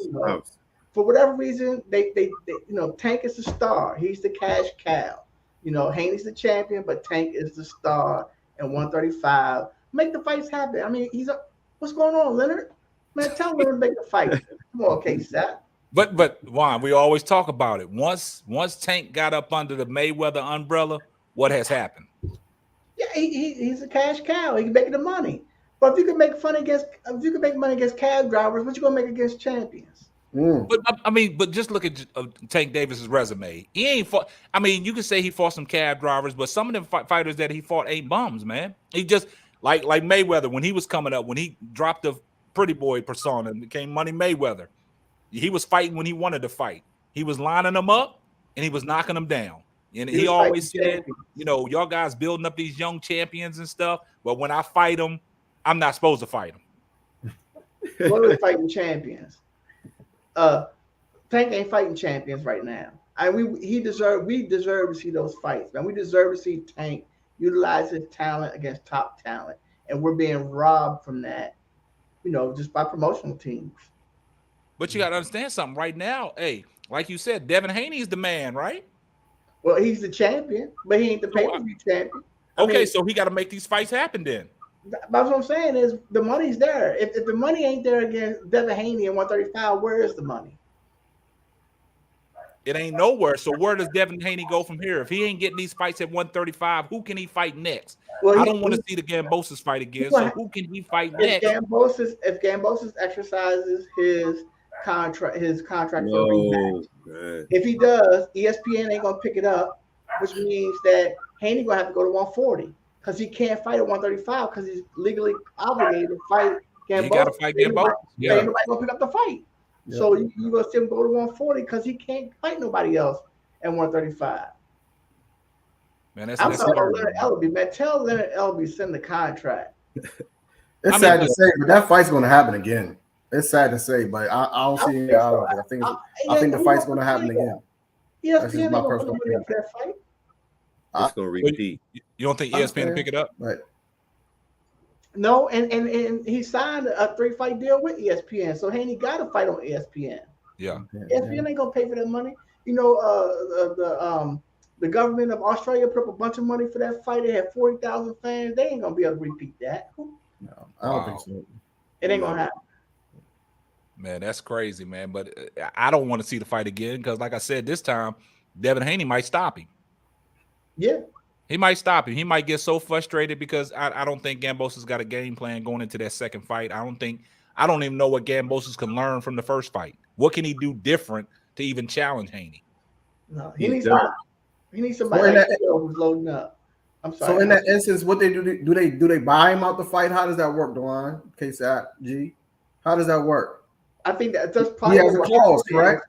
for whatever reason, they Tank is the star. He's the cash cow. Haney's the champion, but Tank is the star. And 135, make the fights happen. I mean, what's going on, Leonard? Man, tell Leonard to make the fight. Come on, Ksapp. But Dwann, we always talk about it. Once Tank got up under the Mayweather umbrella, what has happened? Yeah, he's a cash cow. He can make the money. But if you can make money against cab drivers, what you gonna make against champions? But just look at Tank Davis's resume. He ain't fought. I mean, you can say he fought some cab drivers, but some of them fighters that he fought ain't bums, man. He just like Mayweather when he was coming up, when he dropped the pretty boy persona and became Money Mayweather. He was fighting when he wanted to fight. He was lining them up and he was knocking them down. And he always said, y'all guys building up these young champions and stuff, but when I fight them, I'm not supposed to fight them. What are fighting champions? Tank ain't fighting champions right now. We deserve to see those fights, man. We deserve to see Tank utilize his talent against top talent, and we're being robbed from that, just by promotional teams. But you got to understand something right now. Hey, like you said, Devin Haney is the man, right? Well, he's the champion, but he ain't the pay-per-view champion. So he got to make these fights happen then. That's what I'm saying is the money's there. If the money ain't there against Devin Haney at 135, where is the money? It ain't nowhere. So where does Devin Haney go from here? If he ain't getting these fights at 135, who can he fight next? Well, I don't want to see the Gambosis fight again. So who can he fight next? If Gambosis exercises his contract for rematch. If he does, ESPN ain't gonna pick it up, which means that Haney gonna have to go to 140 because he can't fight at 135 because he's legally obligated to fight Gambosis. He gotta fight Gambosis. Yeah. Ain't nobody gonna pick up the fight. Yeah. So you gonna see him go to 140 because he can't fight nobody else at 135. Man, I'm talking about Leonard Ellerbe, man. Tell Leonard Ellerbe send the contract. It's sad to say, but that fight's gonna happen again. It's sad to say, but I don't see it. I think the fight's going to happen again. That's just my personal opinion. It's going to repeat. You don't think ESPN will pick it up? Right. No, and he signed a 3-fight deal with ESPN, so Haney got to fight on ESPN. Yeah. ESPN ain't going to pay for that money. The government of Australia put up a bunch of money for that fight. They had 40,000 fans. They ain't going to be able to repeat that. No, I don't think so. It ain't going to happen. Man, that's crazy, man. But I don't want to see the fight again because, like I said, this time Devin Haney might stop him. Yeah, he might stop him. He might get so frustrated because I don't think Gambosis got a game plan going into that second fight. I don't even know what Gambosis can learn from the first fight. What can he do different to even challenge Haney? No, he needs somebody who's loading up. I'm sorry. So in that instance, what they do they buy him out the fight? How does that work, Dwann? Ksapp G? How does that work? I think that's probably he has a clause, correct?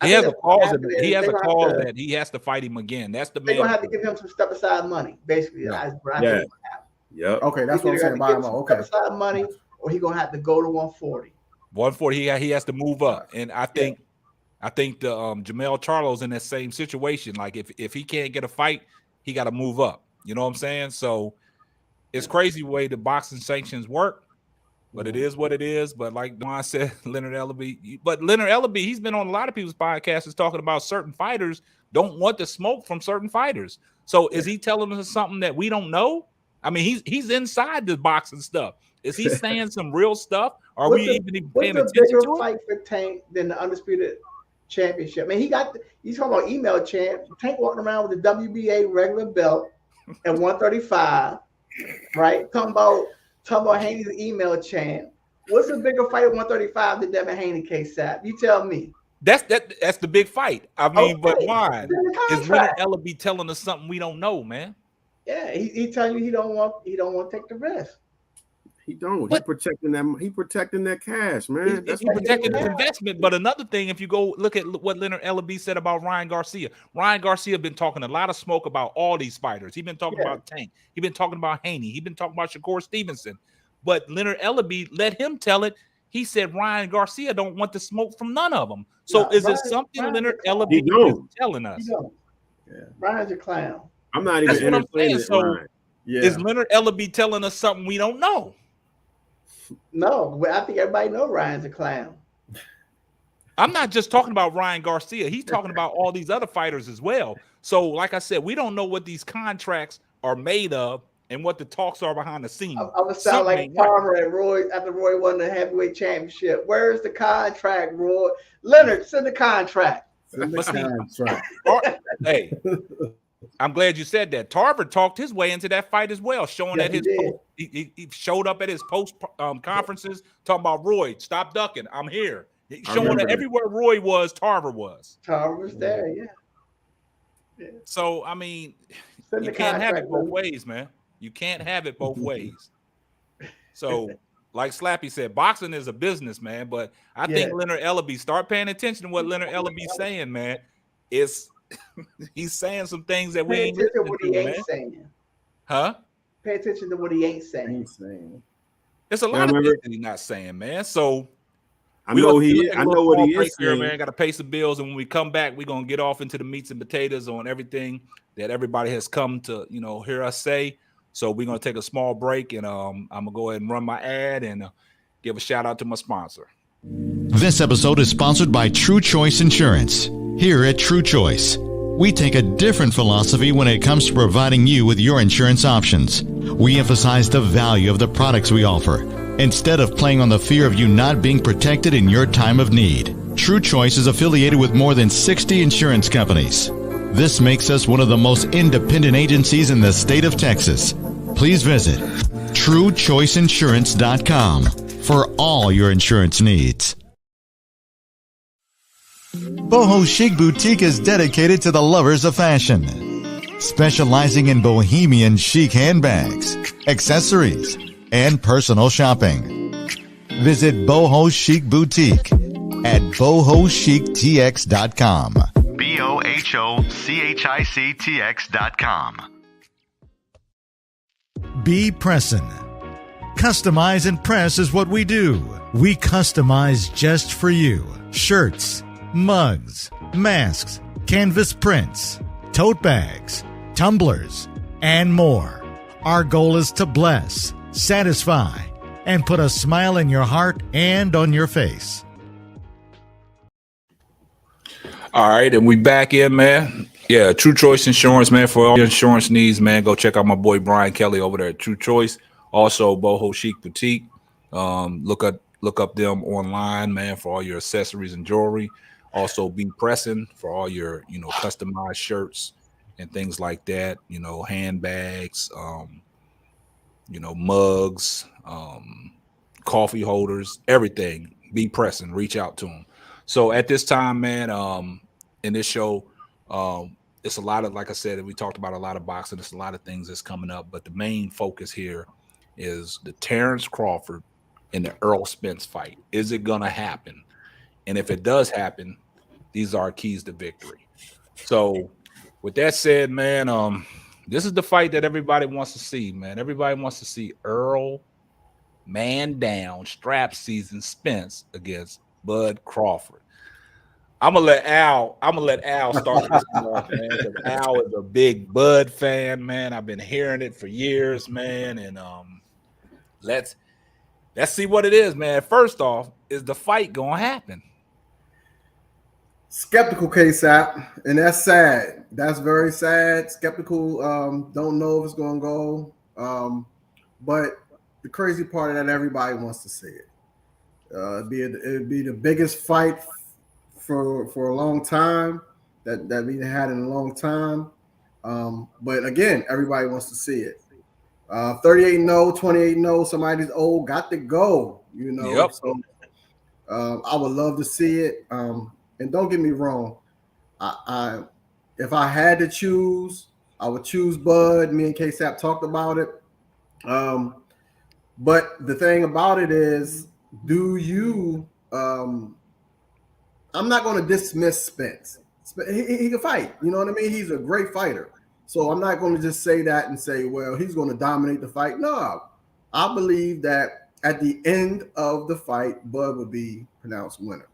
He has a clause. He has a clause that he has to fight him again. That's the man. They're gonna have to give him some step aside money, basically. Yeah. Okay, that's what I'm saying. Buy him out. Okay. Step aside money, or he gonna have to go to 140. 140. He has to move up, and I think the Jamel Charlo's in that same situation. Like if he can't get a fight, he got to move up. You know what I'm saying? So it's crazy the way the boxing sanctions work. But it is what it is. But like Dwann said, Leonard Ellerbe, he's been on a lot of people's podcasts talking about certain fighters don't want the smoke from certain fighters. So is he telling us something that we don't know? I mean, he's inside the boxing stuff. Is he saying some real stuff? Are we even paying attention to it? What's a bigger fight for Tank than the Undisputed Championship? I mean, he's talking about email champ. Tank walking around with the WBA regular belt at 135, right? Talking about Haney's email champ. What's a bigger fight at 135 than Devin Haney, Ksapp? You tell me. That's the big fight. I mean, but why? Is Leonard Ellerbe telling us something we don't know, man? Yeah, he telling you he don't want to take the risk. He don't. He protecting that cash, man. He's protecting the investment. But another thing, if you go look at what Leonard Ellerbe said about Ryan Garcia been talking a lot of smoke about all these fighters. He's been talking about Tank. He's been talking about Haney. He's been talking about Shakur Stevenson. But Leonard Ellerbe let him tell it. He said Ryan Garcia don't want the smoke from none of them. So is it something Leonard Ellerbe is telling us? Yeah. Ryan's a clown. I'm not even entertaining Ryan. Yeah. Is Leonard Ellaby telling us something we don't know? No, I think everybody know Ryan's a clown. I'm not just talking about Ryan Garcia. He's talking about all these other fighters as well. So, like I said, we don't know what these contracts are made of and what the talks are behind the scenes. I would sound like Tarver and Roy after Roy won the heavyweight championship. Where's the contract, Roy? Leonard, send the contract. Hey, I'm glad you said that. Tarver talked his way into that fight as well, showing that he showed up at his post conferences talking about Roy, stop ducking, I'm here. Showing that everywhere Roy was, Tarver was. Tarver was there, yeah. So, I mean, you can't have it both ways, man. You can't have it both ways. So, like Slappy said, boxing is a business, man. But I think Leonard Ellaby, start paying attention to what Leonard Ellaby's saying, man. He's saying some things that we ain't listening what to, he ain't man. saying. Huh? Pay attention to what he ain't saying. There's a lot of things that he's not saying, man. So I know what he is here, man. Got to pay some bills, and when we come back, we're gonna get off into the meats and potatoes on everything that everybody has come to, hear us say. So we're gonna take a small break, and I'm gonna go ahead and run my ad and give a shout out to my sponsor. This episode is sponsored by True Choice Insurance. Here at True Choice, we take a different philosophy when it comes to providing you with your insurance options. We emphasize the value of the products we offer, instead of playing on the fear of you not being protected in your time of need. True Choice is affiliated with more than 60 insurance companies. This makes us one of the most independent agencies in the state of Texas. Please visit TrueChoiceInsurance.com for all your insurance needs. Boho Chic Boutique is dedicated to the lovers of fashion, specializing in bohemian chic handbags, accessories, and personal shopping. Visit Boho Chic Boutique at bohochictx.com. BOHOCHICTX.com. Be Pressin'. Customize and press is what we do. We customize just for you. Shirts, mugs, masks, canvas prints, tote bags, tumblers, and more. Our goal is to bless, satisfy, and put a smile in your heart and on your face. All right, and we back in, man. Yeah, True Choice Insurance, man. For all your insurance needs, man, go check out my boy Brian Kelly over there at True Choice. Also, Boho Chic Boutique. Look up them online, man, for all your accessories and jewelry. Also, Be Pressin' for all your, customized shirts and things like that. Handbags, mugs, coffee holders, everything. Be Pressin'. Reach out to them. So at this time, man, in this show, it's a lot of, like I said, we talked about a lot of boxing. There's a lot of things that's coming up, but the main focus here is the Terrence Crawford and the Errol Spence fight. Is it gonna happen? And if it does happen, these are keys to victory. So with that said, man, this is the fight that everybody wants to see, man. Everybody wants to see Errol man down, strap season Spence against Bud Crawford. I'm gonna let Al start this off, man. Because Al is a big Bud fan, man. I've been hearing it for years, man. And let's see what it is, man. First off, is the fight gonna happen? Skeptical, Ksapp, and that's sad. That's very sad. Skeptical, don't know if it's gonna go. But the crazy part of that, everybody wants to see it. It'd be the biggest fight for a long time that we had in a long time. But again, everybody wants to see it. 38-0, 28-0, somebody's old, got to go, Yep. So I would love to see it. And don't get me wrong, I if I had to choose, I would choose Bud. Me and Ksapp talked about it. But the thing about it is, I'm not going to dismiss Spence. He can fight. You know what I mean? He's a great fighter. So I'm not going to just say that and say, well, he's going to dominate the fight. No, I believe that at the end of the fight, Bud would be pronounced winner.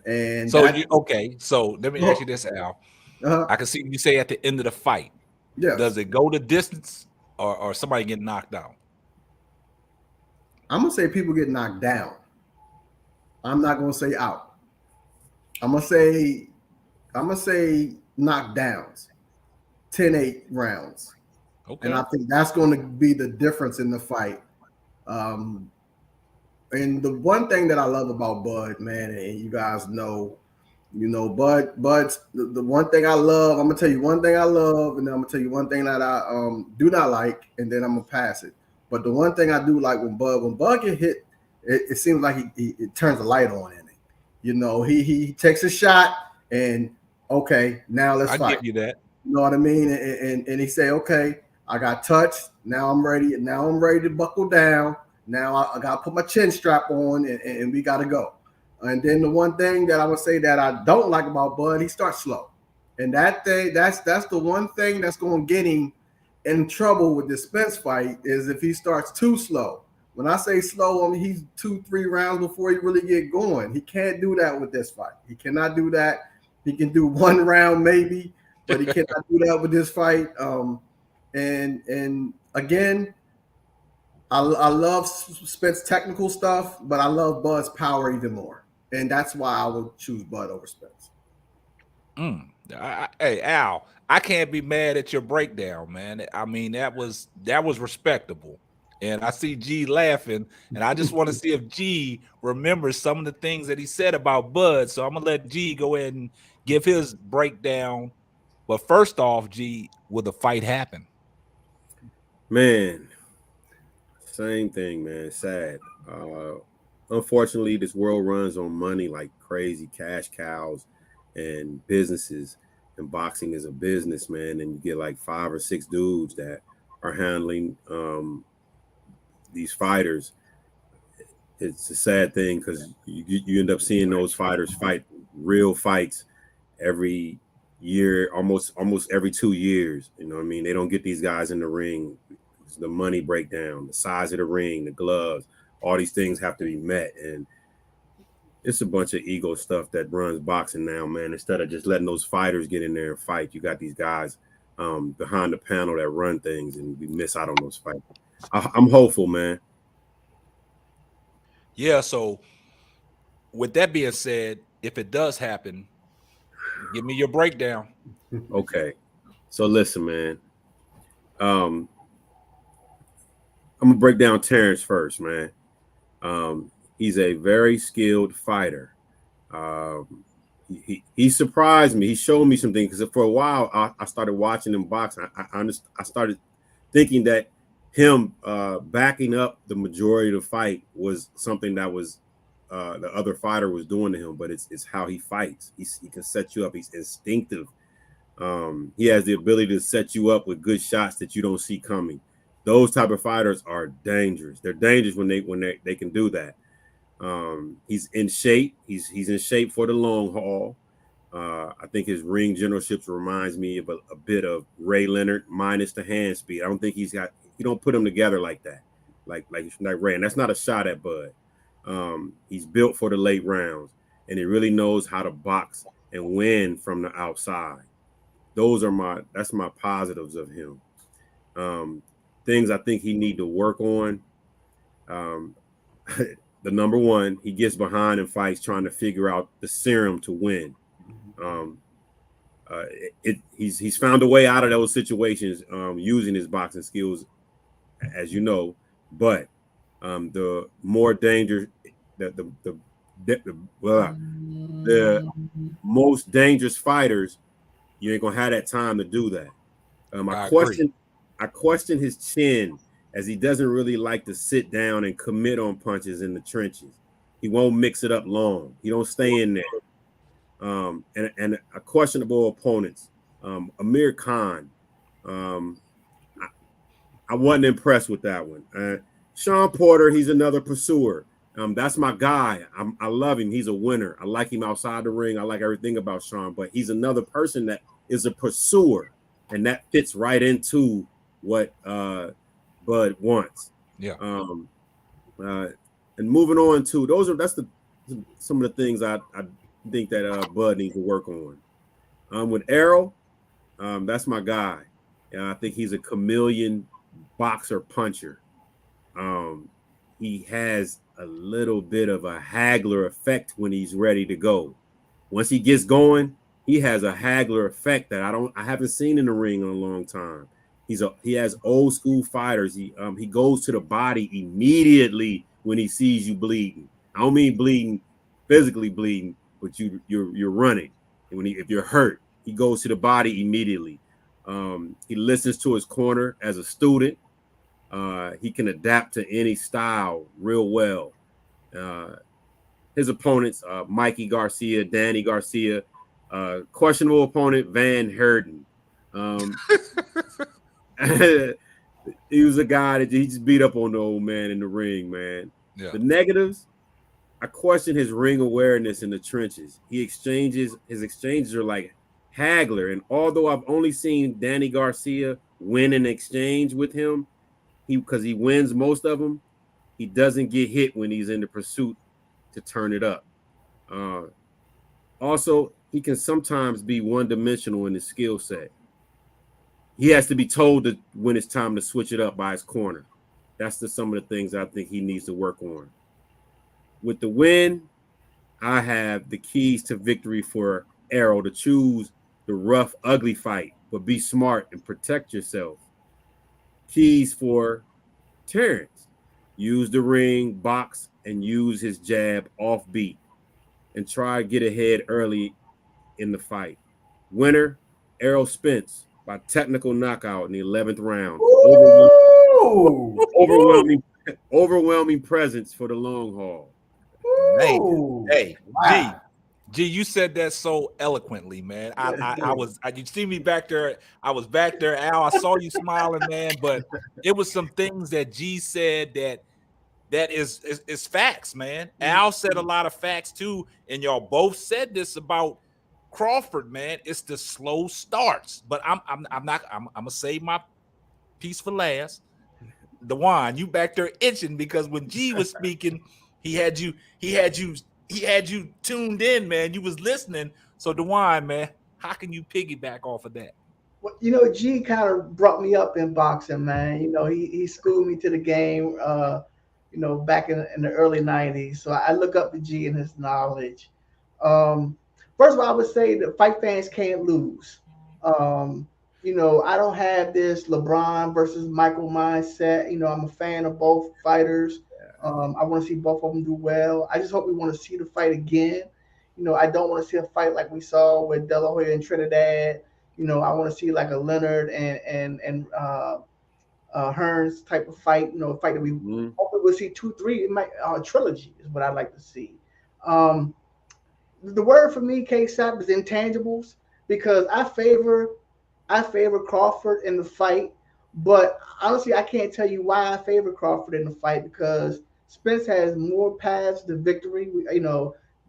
And so so let me ask you this, Al. I can see you say at the end of the fight. Yeah. Does it go the distance? or somebody getting knocked out? I'm gonna say people get knocked down. I'm not gonna say out. I'm gonna say knockdowns, 10-8 rounds. Okay. And I think that's going to be the difference in the fight. And the one thing that I love about Bud, man, and you guys know, Bud's the one thing I love. I'm gonna tell you one thing I love, and then I'm gonna tell you one thing that I do not like, and then I'm gonna pass it. But the one thing I do like when Bud get hit, it seems like it turns a light on in it. He takes a shot, and okay, now let's I fight. give you that. You know what I mean? And he say, okay, I got touched. Now I'm ready. Now I'm ready to buckle down. Now I got to put my chin strap on, and we got to go. And then the one thing that I would say that I don't like about Bud, he starts slow. And that's the one thing that's going to get him in trouble with this Spence fight is if he starts too slow. When I say slow, I mean he's 2-3 rounds before he really get going. He can't do that with this fight. He cannot do that. He can do one round maybe, but he cannot do that with this fight. And again, I love Spence technical stuff, but I love Bud's power even more. And that's why I would choose Bud over Spence. Hey, Al, I can't be mad at your breakdown, man. I mean, that was respectable. And I see G laughing, and I just want to see if G remembers some of the things that he said about Bud. So I'm going to let G go ahead and give his breakdown. But first off, G, will the fight happen? Man, same thing, man. Sad. Unfortunately, this world runs on money like crazy, cash cows and businesses. And boxing is a business, man. And you get like 5 or 6 dudes that are handling these fighters. It's a sad thing because you end up seeing those fighters fight real fights every year, almost every 2 years. You know what I mean? They don't get these guys in the ring. It's the money breakdown, the size of the ring, the gloves, all these things have to be met. And it's a bunch of ego stuff that runs boxing now, man. Instead of just letting those fighters get in there and fight, you got these guys behind the panel that run things, and we miss out on those fights. I'm hopeful, man. Yeah, so with that being said, if it does happen, give me your breakdown. Okay. So listen, man. I'm gonna break down Terrence first, man. He's a very skilled fighter. He surprised me. He showed me some things because for a while I started watching him box. I started thinking that him backing up the majority of the fight was something that was the other fighter was doing to him, but it's how he fights. He can set you up. He's instinctive. He has the ability to set you up with good shots that you don't see coming. Those type of fighters are dangerous. They're dangerous when they can do that. He's in shape. He's in shape for the long haul. I think his ring generalship reminds me of a bit of Ray Leonard minus the hand speed. I don't think you don't put them together like that, like Ray. And that's not a shot at Bud. He's built for the late rounds, and he really knows how to box and win from the outside. That's my positives of him. Things I think he need to work on. The number one, he gets behind in fights trying to figure out the serum to win. He's found a way out of those situations using his boxing skills, as you know. But the more danger, the most dangerous fighters, you ain't gonna have that time to do that. I question his chin, as he doesn't really like to sit down and commit on punches in the trenches. He won't mix it up long. He don't stay in there. And a questionable opponents. Amir Khan. I wasn't impressed with that one. Sean Porter, he's another pursuer. That's my guy. I love him. He's a winner. I like him outside the ring. I like everything about Sean, but he's another person that is a pursuer, and that fits right into what Bud wants. Yeah. And moving on to that's some of the things I think that Bud needs to work on. With Errol, that's my guy. I think he's a chameleon boxer puncher. He has a little bit of a haggler effect when he's ready to go. Once he gets going, he has a haggler effect that I haven't seen in the ring in a long time. He has old school fighters. He goes to the body immediately when he sees you bleeding. I don't mean bleeding, physically bleeding, but you're running. And if you're hurt, he goes to the body immediately. He listens to his corner as a student. He can adapt to any style real well. His opponents, Mikey Garcia, Danny Garcia, questionable opponent, Van Herden. He was a guy that he just beat up on the old man in the ring, man. Yeah. The negatives, I question his ring awareness in the trenches. His exchanges are like Hagler. And although I've only seen Danny Garcia win an exchange with him, because he wins most of them, he doesn't get hit when he's in the pursuit to turn it up. Also, he can sometimes be one-dimensional in his skill set. He has to be told when it's time to switch it up by his corner. That's some of the things I think he needs to work on. With the win, I have the keys to victory for Errol to choose the rough, ugly fight, but be smart and protect yourself. Keys for Terrence: use the ring, box, and use his jab off beat, and try to get ahead early in the fight. Winner: Errol Spence by technical knockout in the 11th round. Overwhelming presence for the long haul. Man, hey, wow. G, you said that so eloquently, man. You see me back there. I was back there, Al. I saw you smiling, man. But it was some things that G said that is facts, man. Al said a lot of facts too, and y'all both said this about Crawford, man. It's the slow starts, but I'm gonna save my piece for last. Dwann, you back there itching because when G was speaking, he had you tuned in, man. You was listening. So Dwann, man, how can you piggyback off of that? Well, G kind of brought me up in boxing, man. He schooled me to the game, back in the early 90s. So I look up to G and his knowledge. First of all, I would say that fight fans can't lose. I don't have this LeBron versus Michael mindset. I'm a fan of both fighters. I want to see both of them do well. I just hope we want to see the fight again. I don't want to see a fight like we saw with De La Hoya and Trinidad. I want to see like a Leonard and Hearns type of fight. A fight that we hopefully we'll see 2-3. It might trilogy is what I'd like to see. The word for me, Ksapp, is intangibles, because I favor Crawford in the fight, but honestly, I can't tell you why I favor Crawford in the fight, because Spence has more paths to victory.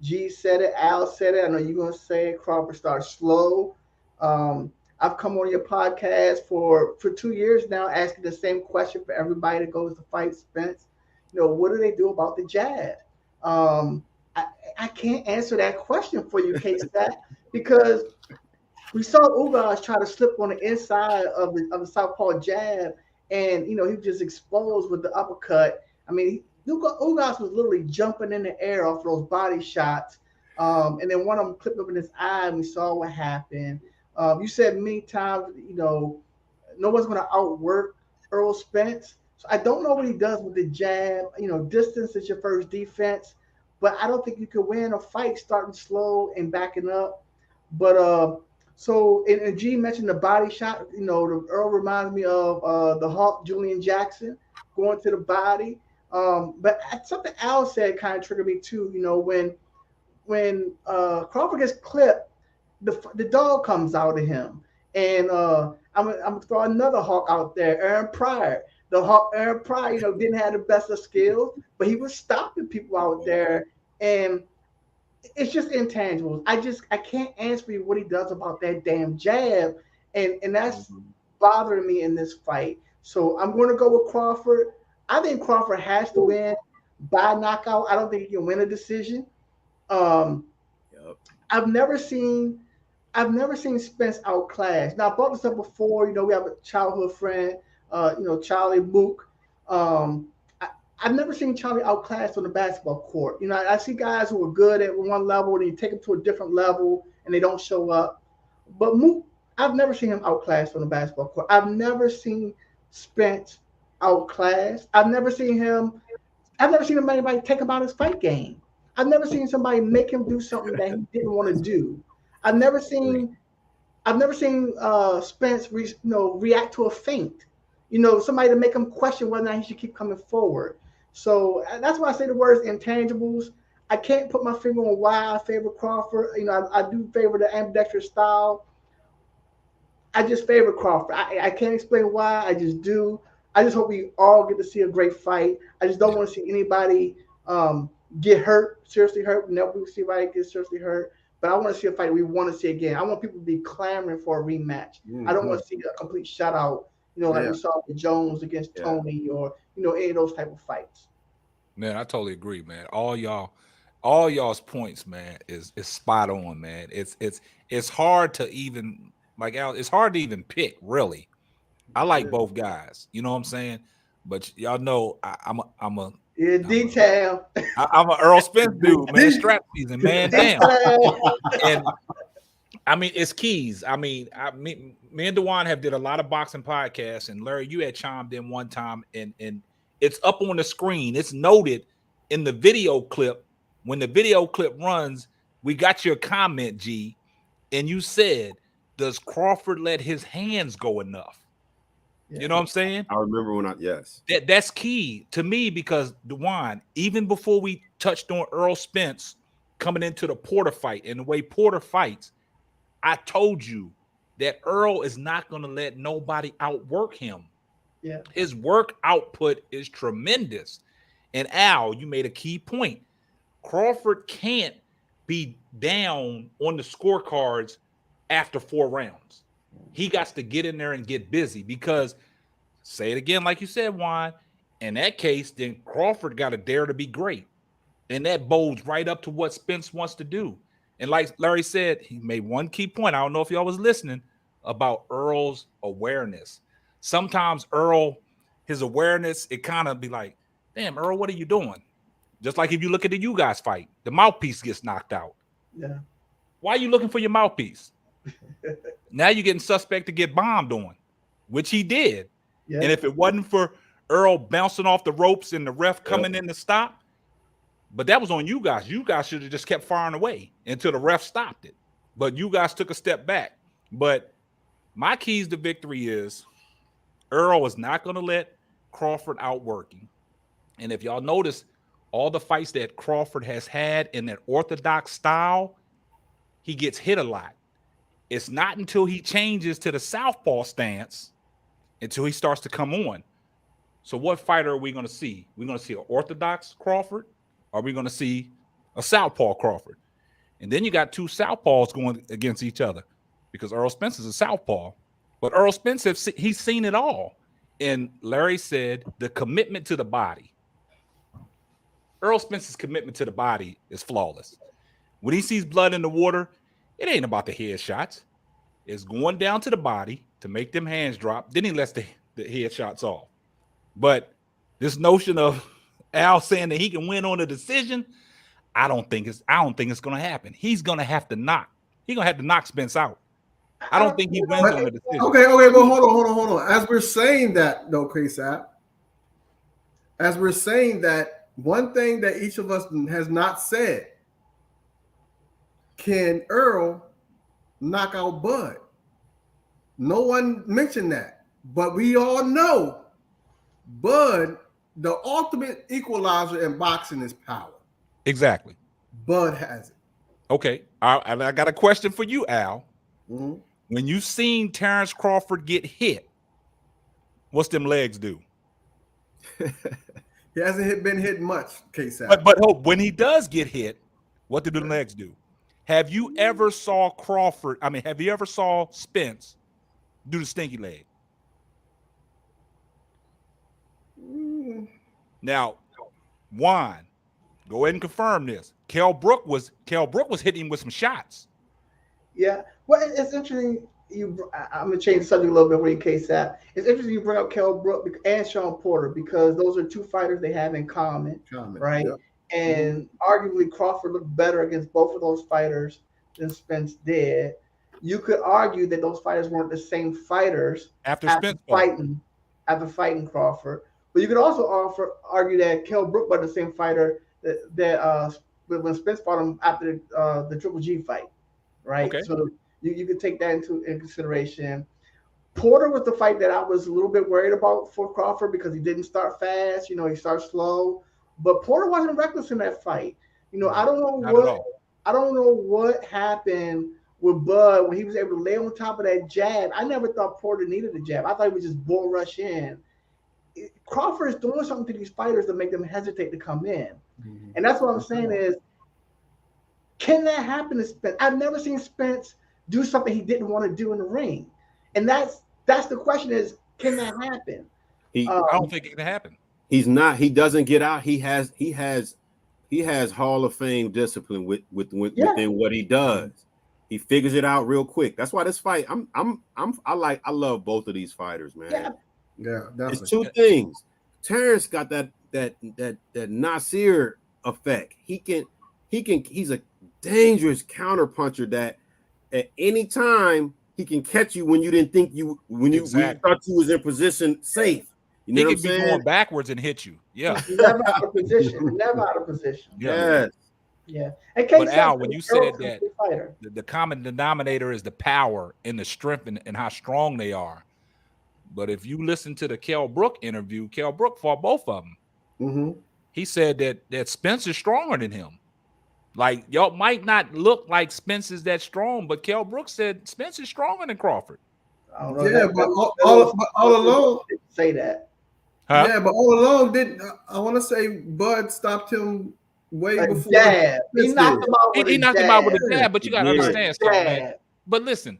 G said it, Al said it. I know you're gonna say it. Crawford starts slow. I've come on your podcast for 2 years now, asking the same question for everybody that goes to fight Spence. What do they do about the jab? I can't answer that question for you, Ksapp, because we saw Ugas try to slip on the inside of the southpaw jab, and he was just exposed with the uppercut. I mean, Ugas was literally jumping in the air off those body shots, and then one of them clipped up in his eye, and we saw what happened. You said many times, no one's going to outwork Errol Spence. So I don't know what he does with the jab. Distance is your first defense, but I don't think you can win a fight starting slow and backing up. But so, and G mentioned the body shot. The Earl reminds me of the Hawk, Julian Jackson, going to the body. But something Al said kind of triggered me too. When Crawford gets clipped, the dog comes out of him, and I'm gonna throw another Hawk out there, Aaron Pryor. The Hawk, Aaron Pryor, didn't have the best of skills, but he was stopping people out there, and it's just intangibles. I can't answer you what he does about that damn jab, and that's bothering me in this fight. So I'm going to go with Crawford. I think Crawford has to win by knockout. I don't think he can win a decision. I've never seen Spence outclassed. Now, I brought this up before. We have a childhood friend, Charlie Mook. I've never seen Charlie outclassed on the basketball court. I see guys who are good at one level and you take them to a different level and they don't show up. But Mook, I've never seen him outclassed on the basketball court. I've never seen Spence outclassed. I've never seen anybody take him out his fight game. I've never seen somebody make him do something that he didn't want to do. I've never seen Spence react to a feint. Somebody to make him question whether or not he should keep coming forward. So that's why I say the words intangibles. I can't put my finger on why I favor Crawford. I do favor the ambidextrous style. I just favor Crawford. I can't explain why. I just do. I just hope we all get to see a great fight. I just don't want to see anybody get hurt, seriously hurt. Never see anybody get seriously hurt. But I want to see a fight we want to see again. I want people to be clamoring for a rematch. Mm-hmm. I don't want to see a complete shutout. Like we saw with Jones against Tony, or any of those type of fights. Man, I totally agree, man. All y'all's points, man, is spot on, man. It's hard to even it's hard to even pick, really. I like both guys, you know what I'm saying? But y'all know I'm a detail. I'm an Earl Spence dude, man. Strap season, man. Damn. And I mean, it's keys. I mean, me and Dwann have did a lot of boxing podcasts, and Larry, you had chimed in one time, and it's up on the screen. It's noted in the video clip. When the video clip runs, we got your comment, G, and you said, "Does Crawford let his hands go enough?" Yeah. You know what I'm saying? I remember yes. That's key to me, because Dwann, even before we touched on Earl Spence coming into the Porter fight and the way Porter fights, I told you that Earl is not going to let nobody outwork him. Yeah. His work output is tremendous. And Al, you made a key point. Crawford can't be down on the scorecards after 4 rounds. He got to get in there and get busy, because, say it again, like you said, Juan, in that case, then Crawford got to dare to be great. And that bodes right up to what Spence wants to do. And like Larry said, he made one key point. I don't know if y'all was listening, about Earl's awareness. Sometimes Earl, his awareness, it kind of be like, damn, Earl, what are you doing? Just like if you look at the you guys fight, the mouthpiece gets knocked out. Yeah. Why are you looking for your mouthpiece? Now you're getting suspect to get bombed on, which he did. Yeah. And if it wasn't for Earl bouncing off the ropes and the ref coming in to stop, but that was on you guys. You guys should have just kept firing away until the ref stopped it. But you guys took a step back. But my keys to victory is Earl is not going to let Crawford outwork him. And if y'all notice, all the fights that Crawford has had in that orthodox style, he gets hit a lot. It's not until he changes to the southpaw stance until he starts to come on. So what fighter are we going to see? We're going to see an orthodox Crawford, or are we going to see a southpaw Crawford? And then you got 2 southpaws going against each other, because Earl Spence is a southpaw. But Earl Spence, he's seen it all. And Larry said the commitment to the body. Earl Spence's commitment to the body is flawless. When he sees blood in the water, it ain't about the headshots. It's going down to the body to make them hands drop. Then he lets the headshots off. But this notion of Al saying that he can win on a decision, I don't think it's going to happen. He's going to have to knock. He's going to have to knock Spence out. I don't think he wins on a decision. Okay, well, hold on. As we're saying that, though, Ksapp, as we're saying that, one thing that each of us has not said, can Earl knock out Bud? No one mentioned that, but we all know Bud, the ultimate equalizer in boxing is power. Exactly. Bud has it. Okay, I got a question for you, Al. Mm-hmm. When you seen Terrence Crawford get hit, what's them legs do? He hasn't been hit much, Ksapp. But hope when he does get hit, what do the legs do? Have you ever saw have you ever saw Spence do the stinky leg? Now, Juan, go ahead and confirm this. Kell Brook was hitting him with some shots. Yeah. Well, it's interesting. I'm gonna change the subject a little bit for you, Ksapp. It's interesting you bring up Kell Brook and Sean Porter because those are two fighters they have in common, right? Yep. And arguably Crawford looked better against both of those fighters than Spence did. You could argue that those fighters weren't the same fighters After Spence fighting Crawford, but you could also argue that Kell Brook was the same fighter that when Spence fought him after the Triple G fight, right? Okay. So you could take that into consideration. Porter was the fight that I was a little bit worried about for Crawford because he didn't start fast. He starts slow. But Porter wasn't reckless in that fight. I don't know what happened with Bud when he was able to lay on top of that jab. I never thought Porter needed a jab. I thought he would just bull rush in. Crawford is doing something to these fighters to make them hesitate to come in. Mm-hmm. And that's what I'm saying is, can that happen to Spence? I've never seen Spence do something he didn't want to do in the ring. And that's the question is, can that happen? I don't think it can happen. He doesn't get out. He has Hall of Fame discipline within what he does. He figures it out real quick. That's why this fight, I love both of these fighters, man. Yeah, definitely. It's two things. Terrence got that Nasir effect. He's a dangerous counter puncher that at any time he can catch you when you didn't think when you thought you was in position safe. You know he what I'm could be saying? going backwards and hit you. Yeah. Never out of position. Yes. Yeah. But Al, when you said that the common denominator is the power and the strength and how strong they are. But if you listen to the Kell Brook interview, Kell Brook fought both of them. Mm-hmm. He said that Spence is stronger than him. Like, y'all might not look like Spence is that strong, but Kell Brook said Spence is stronger than Crawford. But all along say that. Huh? Yeah, but all along I want to say Bud stopped him way before. Jab. He knocked him out with a jab, but you got to understand something, man. But listen.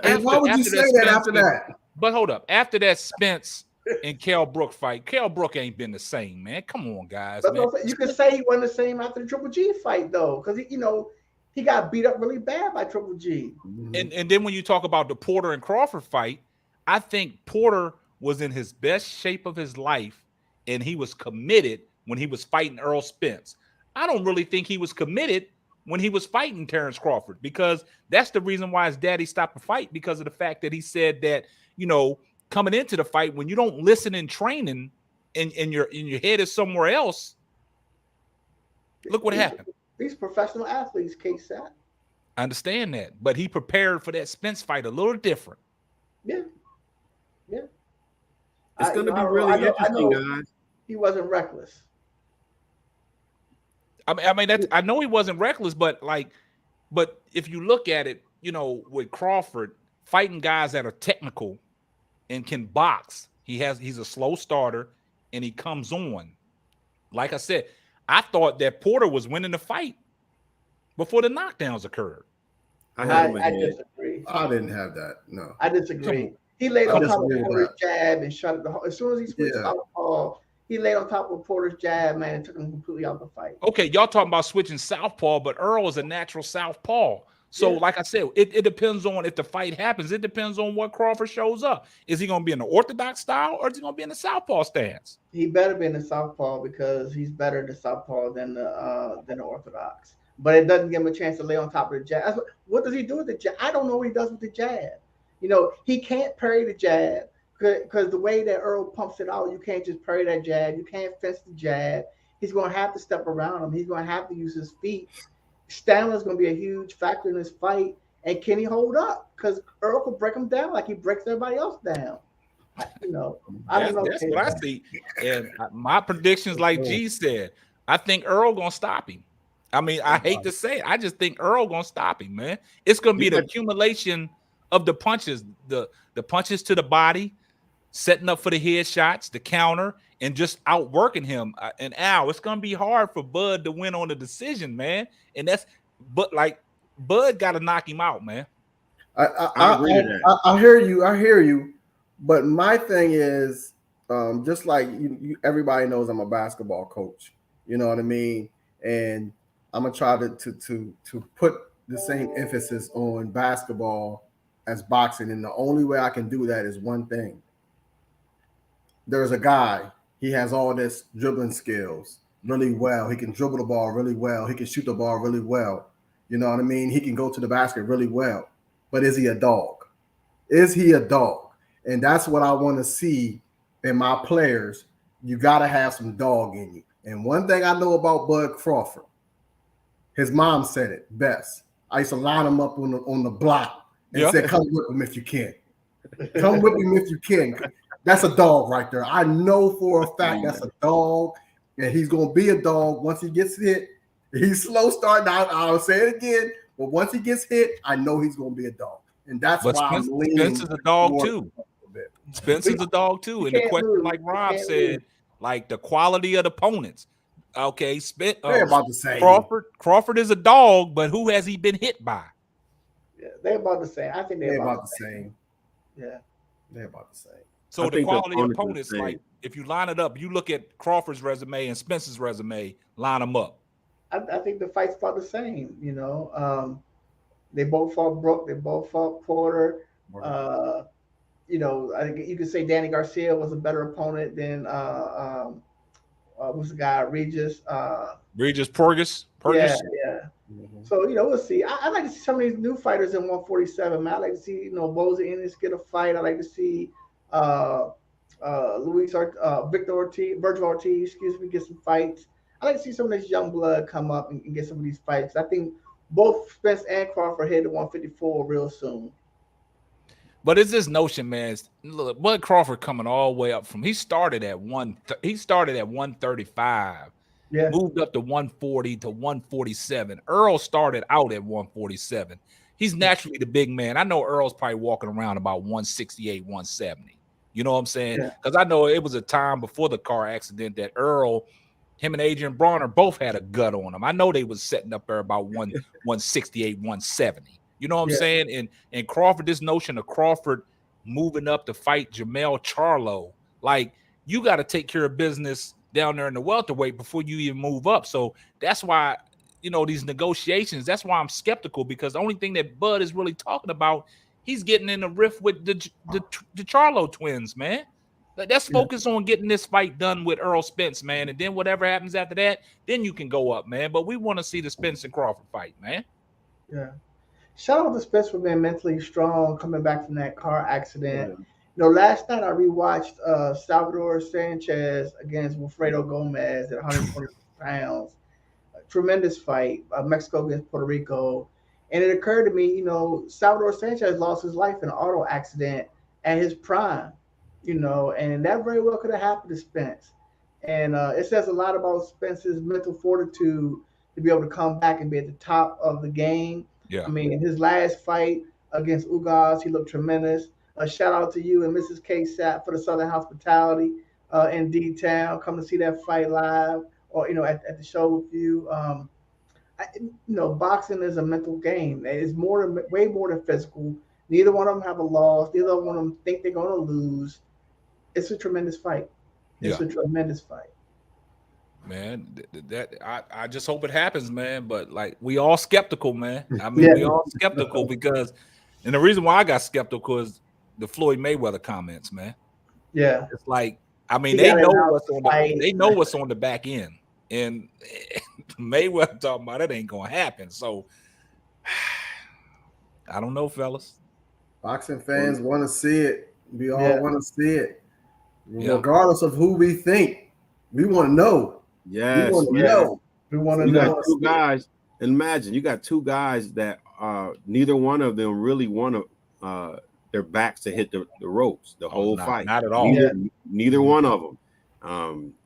Why would you say that after that? But hold up. After that Spence and Kell Brook fight, Kell Brook ain't been the same, man. Come on, guys. But man. You could say he wasn't the same after the Triple G fight, though, because he got beat up really bad by Triple G. And then when you talk about the Porter and Crawford fight, I think Porter was in his best shape of his life, and he was committed when he was fighting Earl Spence. I don't really think he was committed when he was fighting Terrence Crawford, because that's the reason why his daddy stopped the fight, because of the fact that he said that, coming into the fight, when you don't listen in training and your head is somewhere else, look what happened. These professional athletes, Ksapp. I understand that, but he prepared for that Spence fight a little different. Yeah. It's going to be really interesting, guys. He wasn't reckless. I know he wasn't reckless, but if you look at it, with Crawford fighting guys that are technical and can box, he's a slow starter and he comes on. Like I said, I thought that Porter was winning the fight before the knockdowns occurred. I disagree. I didn't have that. No, I disagree. He laid on top of Porter's jab and shut it. As soon as he switched southpaw, he laid on top of Porter's jab, man, and took him completely out of the fight. Okay, y'all talking about switching southpaw, but Earl is a natural southpaw. So, like I said, it depends on if the fight happens. It depends on what Crawford shows up. Is he going to be in the orthodox style, or is he going to be in the southpaw stance? He better be in the southpaw because he's better in the southpaw than the orthodox. But it doesn't give him a chance to lay on top of the jab. What does he do with the jab? I don't know what he does with the jab. He can't parry the jab because the way that Earl pumps it out, you can't just parry that jab. You can't fence the jab. He's going to have to step around him. He's going to have to use his feet. Stamina is going to be a huge factor in this fight. And can he hold up? Because Earl could break him down like he breaks everybody else down. I don't know. That's what I see. And my predictions, like G said, I think Earl going to stop him. I hate to say it. I just think Earl going to stop him, man. It's going to be the accumulation of the punches, the punches to the body, setting up for the headshots, the counter, and just outworking him. And Al, it's going to be hard for Bud to win on the decision, man. And Bud got to knock him out, man. I hear you. But my thing is, just like everybody knows, I'm a basketball coach. You know what I mean? And I'm gonna try to put the same emphasis on basketball as boxing, and the only way I can do that is one thing. There's a guy, he has all this dribbling skills really well. He can dribble the ball really well. He can shoot the ball really well. You know what I mean? He can go to the basket really well. But is he a dog? Is he a dog? And that's what I want to see in my players. You got to have some dog in you. And one thing I know about Bud Crawford, his mom said it best. I used to line him up on the block and say, come whip him if you can. Come whip him if you can. That's a dog right there. I know for a fact that's a dog, and he's going to be a dog once he gets hit. He's slow starting out. I'll say it again, but once he gets hit, I know he's going to be a dog. And that's why I'm leaning. Spencer's a dog too. Spencer's a dog too. And the question, like Rob said, like the quality of the opponents. Okay, they're about the same. Crawford is a dog, but who has he been hit by? Yeah, they're about the same. I think they're about the same. Yeah, they're about the same. So the quality of opponents, like if you line it up, you look at Crawford's resume and Spencer's resume, line them up. I think the fight's about the same. You know, they both fought Brook. They both fought Porter. You know, I think you could say Danny Garcia was a better opponent than what's the guy Regis Purgis. Yeah. Mm-hmm. So, you know, we'll see. I like to see some of these new fighters in 147, man. I like to see, you know, Boza Ennis get a fight. I like to see Victor Ortiz, Virgil Ortiz, get some fights. I like to see some of this young blood come up and get some of these fights. I think both Spence and Crawford head to 154 real soon. But it's this notion, man. Look, Bud Crawford coming all the way up from he started at 135. Yeah. Moved up to 140 to 147. Earl started out at 147. He's naturally the big man. I know Earl's probably walking around about 168, 170. You know what I'm saying? Because I know it was a time before the car accident that Earl, him and Adrian Bronner both had a gut on him. I know they was setting up there about 168, 170. You know what I'm saying? And Crawford, this notion of Crawford moving up to fight Jamel Charlo, like you got to take care of business down there in the welterweight before you even move up. So that's why, you know, these negotiations, that's why I'm skeptical, because the only thing that Bud is really talking about, he's getting in a rift with the Charlo twins, man. Let's focus on getting this fight done with Earl Spence, man. And then whatever happens after that, then you can go up, man. But we want to see the Spence and Crawford fight, man. Yeah. Shout out to Spence for being mentally strong, coming back from that car accident. You know, last night I rewatched Salvador Sanchez against Wilfredo Gomez at 120 pounds. A tremendous fight, Mexico against Puerto Rico. And it occurred to me, you know, Salvador Sanchez lost his life in an auto accident at his prime, you know, and that very well could have happened to Spence. And it says a lot about Spence's mental fortitude to be able to come back and be at the top of the game. Yeah. I mean, in his last fight against Ugas, he looked tremendous. A shout out to you and Mrs. Ksapp for the Southern hospitality in D-Town. Come to see that fight live or, you know, at the show with you. You know, boxing is a mental game. It's way more than physical. Neither one of them have a loss. Neither one of them think they're going to lose. It's a tremendous fight. It's a tremendous fight. Man, I just hope it happens, man. But like we all skeptical, man. I mean, we all skeptical because, and the reason why I got skeptical is the Floyd Mayweather comments, man. Yeah, it's like they know what's on the back end, and Mayweather talking about it ain't gonna happen. So I don't know, fellas. Boxing fans want to see it. We all want to see it, regardless of who we think. We want to know. Yes, we want to know. We want to know. You got two guys. Imagine you got two guys that neither one of them really want to their backs to hit the ropes the whole fight. Not at all. Neither one of them.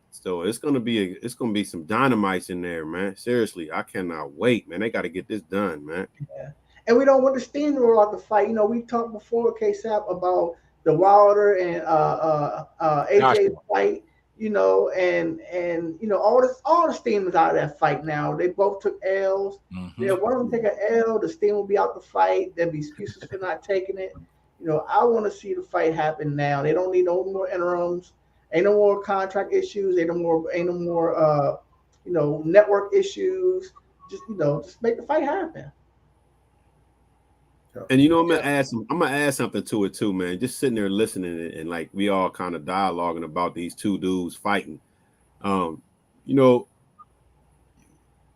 So it's gonna be some dynamites in there, man. Seriously, I cannot wait, man. They got to get this done, man. Yeah, and we don't want to steamroll out the fight. You know, we talked before, Ksapp, about the Wilder and AJ fight. You know, and you know, all the steam is out of that fight now. They both took L's. Mm-hmm. You know, one of them take an L, the steam will be out the fight. There'll be excuses for not taking it. You know, I want to see the fight happen now. They don't need no more interims. Ain't no more contract issues. Ain't no more you know, network issues. Just make the fight happen. And you know, I'm gonna add something to it too, man. Just sitting there listening and like we all kind of dialoguing about these two dudes fighting. You know,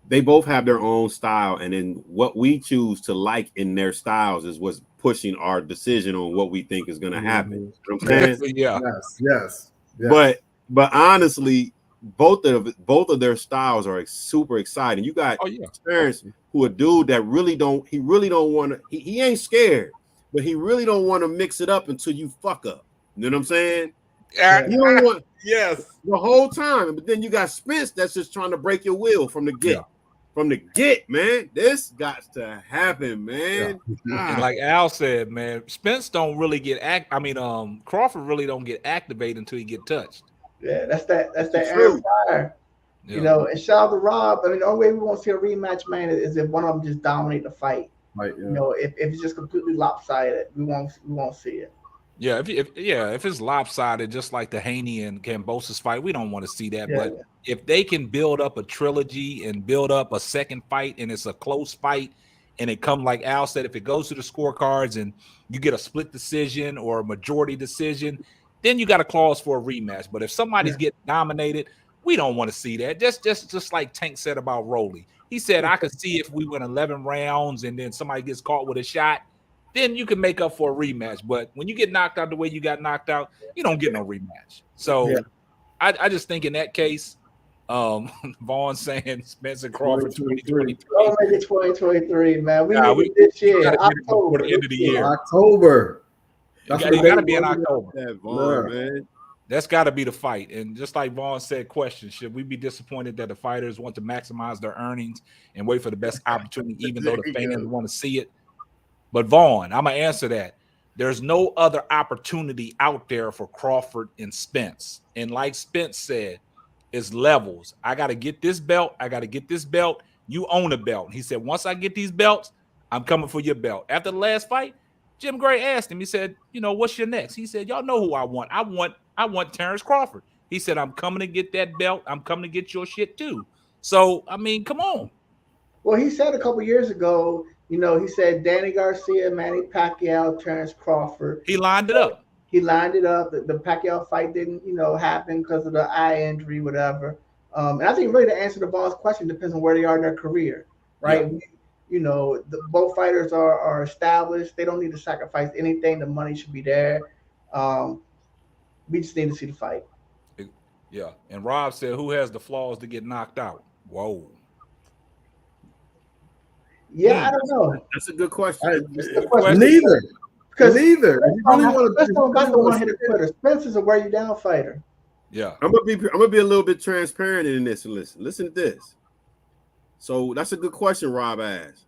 they both have their own style, and then what we choose to like in their styles is what's pushing our decision on what we think is gonna happen. You know what I'm saying? Yeah. Yes. But honestly, both of their styles are super exciting. You got Terrence, who a dude that really don't want to. He ain't scared, but he really don't want to mix it up until you fuck up. You know what I'm saying? You don't want the whole time. But then you got Spence that's just trying to break your will from the get. From the get, man. This got to happen, man. And like Al said, man, Spence don't really get Crawford really don't get activated until he get touched. Yeah, that's that air fire. Yeah. You know, and shout out to Rob. I mean, the only way we won't see a rematch, man, is if one of them just dominate the fight. Right. Yeah. You know, if it's just completely lopsided, we won't see it. Yeah, if it's lopsided, just like the Haney and Kambosos fight, we don't want to see that. But if they can build up a trilogy and build up a second fight, and it's a close fight, and it come like Al said, if it goes to the scorecards and you get a split decision or a majority decision, then you got a clause for a rematch. But if somebody's getting dominated, we don't want to see that. Just like Tank said about Rolly. He said, I could see if we win 11 rounds and then somebody gets caught with a shot, then you can make up for a rematch. But when you get knocked out the way you got knocked out, you don't get no rematch. So I just think in that case, Vaughn saying Spencer Crawford 2023. Don't make it 2023, man. We need it this year. October. The end of the year. October. It got to be in October. Man. That's got to be the fight. And just like Vaughn said, question, should we be disappointed that the fighters want to maximize their earnings and wait for the best opportunity, even though the fans want to see it? But Vaughn, I'm going to answer that. There's no other opportunity out there for Crawford and Spence. And like Spence said, it's levels. I got to get this belt. I got to get this belt. You own a belt. He said, once I get these belts, I'm coming for your belt. After the last fight, Jim Gray asked him, he said, you know, what's your next? He said, y'all know who I want. I want Terrence Crawford. He said, I'm coming to get that belt. I'm coming to get your shit too. So, I mean, come on. Well, he said a couple years ago, you know, he said Danny Garcia, Manny Pacquiao, Terrence Crawford. He lined it up. He lined it up. The Pacquiao fight didn't, you know, happen because of the eye injury, whatever. And I think really to answer the boss question depends on where they are in their career, right? Yeah. You know, both fighters are established. They don't need to sacrifice anything. The money should be there. We just need to see the fight. Yeah. And Rob said, who has the flaws to get knocked out? Whoa. Yeah, I don't know. That's a good question. Neither. Because Spence don't want to hit a quitter. Spence is a wear you down fighter. Yeah. I'm gonna be a little bit transparent in this and listen to this. So that's a good question Rob asked.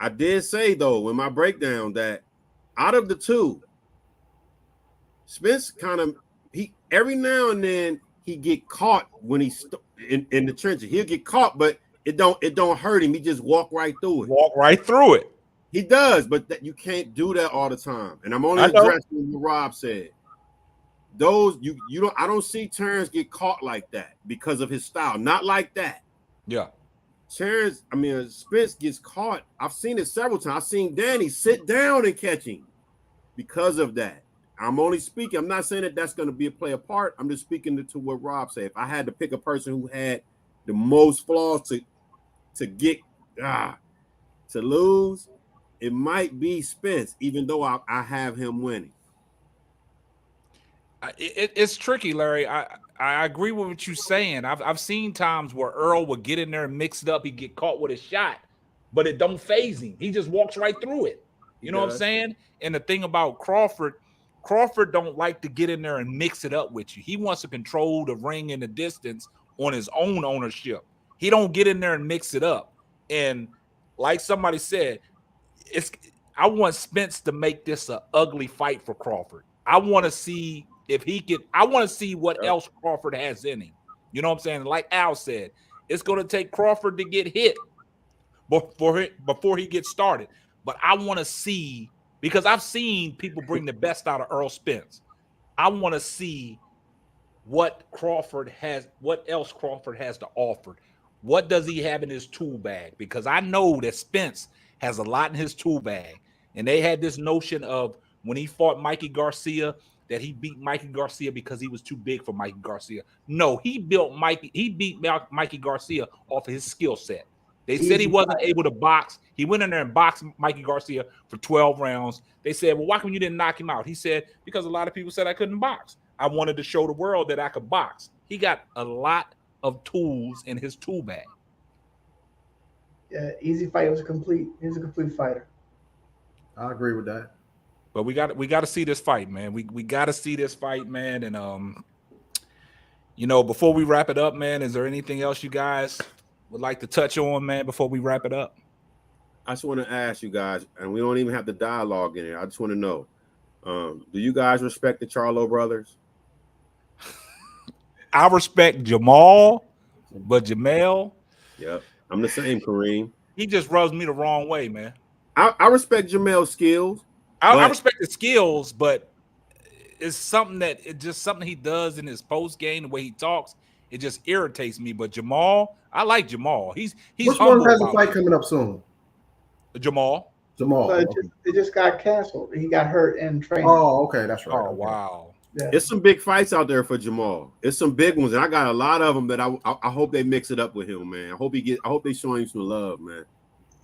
I did say though in my breakdown that out of the two, Spence he every now and then he get caught when he's in the trenches. He'll get caught, but it don't hurt him. He just walk right through it. Walk right through it. He does, but you can't do that all the time. And I'm only addressing what Rob said. Those I don't see Terrence get caught like that because of his style. Not like that. Yeah. Spence gets caught. I've seen it several times. I've seen Danny sit down and catch him because of that. I'm only speaking. I'm not saying that that's going to play a part. I'm just speaking to what Rob said. If I had to pick a person who had the most flaws to get to lose, it might be Spence, even though I have him winning. It's tricky, Larry. I agree with what you're saying. I've seen times where Earl would get in there and mix it up. He'd get caught with a shot, but it don't phase him. He just walks right through it. You know what I'm saying? And the thing about Crawford don't like to get in there and mix it up with you. He wants to control the ring and the distance on his own ownership. He don't get in there and mix it up. And like somebody said, I want Spence to make this an ugly fight for Crawford. I want to see if he can. I want to see what else Crawford has in him. You know what I'm saying? Like Al said, it's going to take Crawford to get hit before he gets started. But I want to see, because I've seen people bring the best out of Earl Spence. I want to see what else Crawford has to offer. What does he have in his tool bag? Because I know that Spence has a lot in his tool bag. And they had this notion of when he fought Mikey Garcia that he beat Mikey Garcia because he was too big for Mikey Garcia. No, he beat Mikey Garcia off of his skill set. They said he wasn't able to box. He went in there and boxed Mikey Garcia for 12 rounds. They said, well, why come you didn't knock him out? He said, because a lot of people said I couldn't box. I wanted to show the world that I could box. He got a lot of tools in his tool bag. Yeah, easy fight. He was a complete fighter. I agree with that. But we got to see this fight, man. We got to see this fight, man. And before we wrap it up, man, is there anything else you guys would like to touch on, man, before we wrap it up? I just want to ask you guys, and we don't even have the dialogue in here. I just want to know, do you guys respect the Charlo brothers? I respect Jamal, but Jamel, Yep, I'm the same, Kareem. He just rubs me the wrong way, man. I respect Jamel's skills. I respect the skills, but it's something he does in his post game, the way he talks, it just irritates me. But Jamal, I like Jamal. He's Which one has a fight coming up soon? Jamal. It just got canceled. He got hurt in training. Oh, okay, that's right. Oh, okay. wow. Yeah. It's some big fights out there for Jamal. It's some big ones, and I got a lot of them that I hope they mix it up with him, man. I hope they show him some love, man.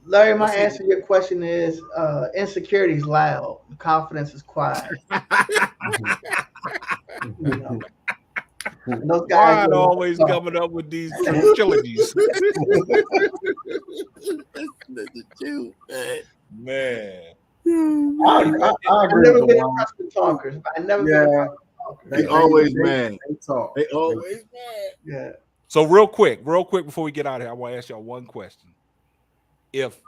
Larry, my answer to your question is insecurity is loud, confidence is quiet. Those guys are always coming up with these trilogies. The truth, man. I agree with the one. Talkers. I never been They always mad. They talk. They always mad. Yeah. So real quick before we get out of here, I want to ask y'all one question. If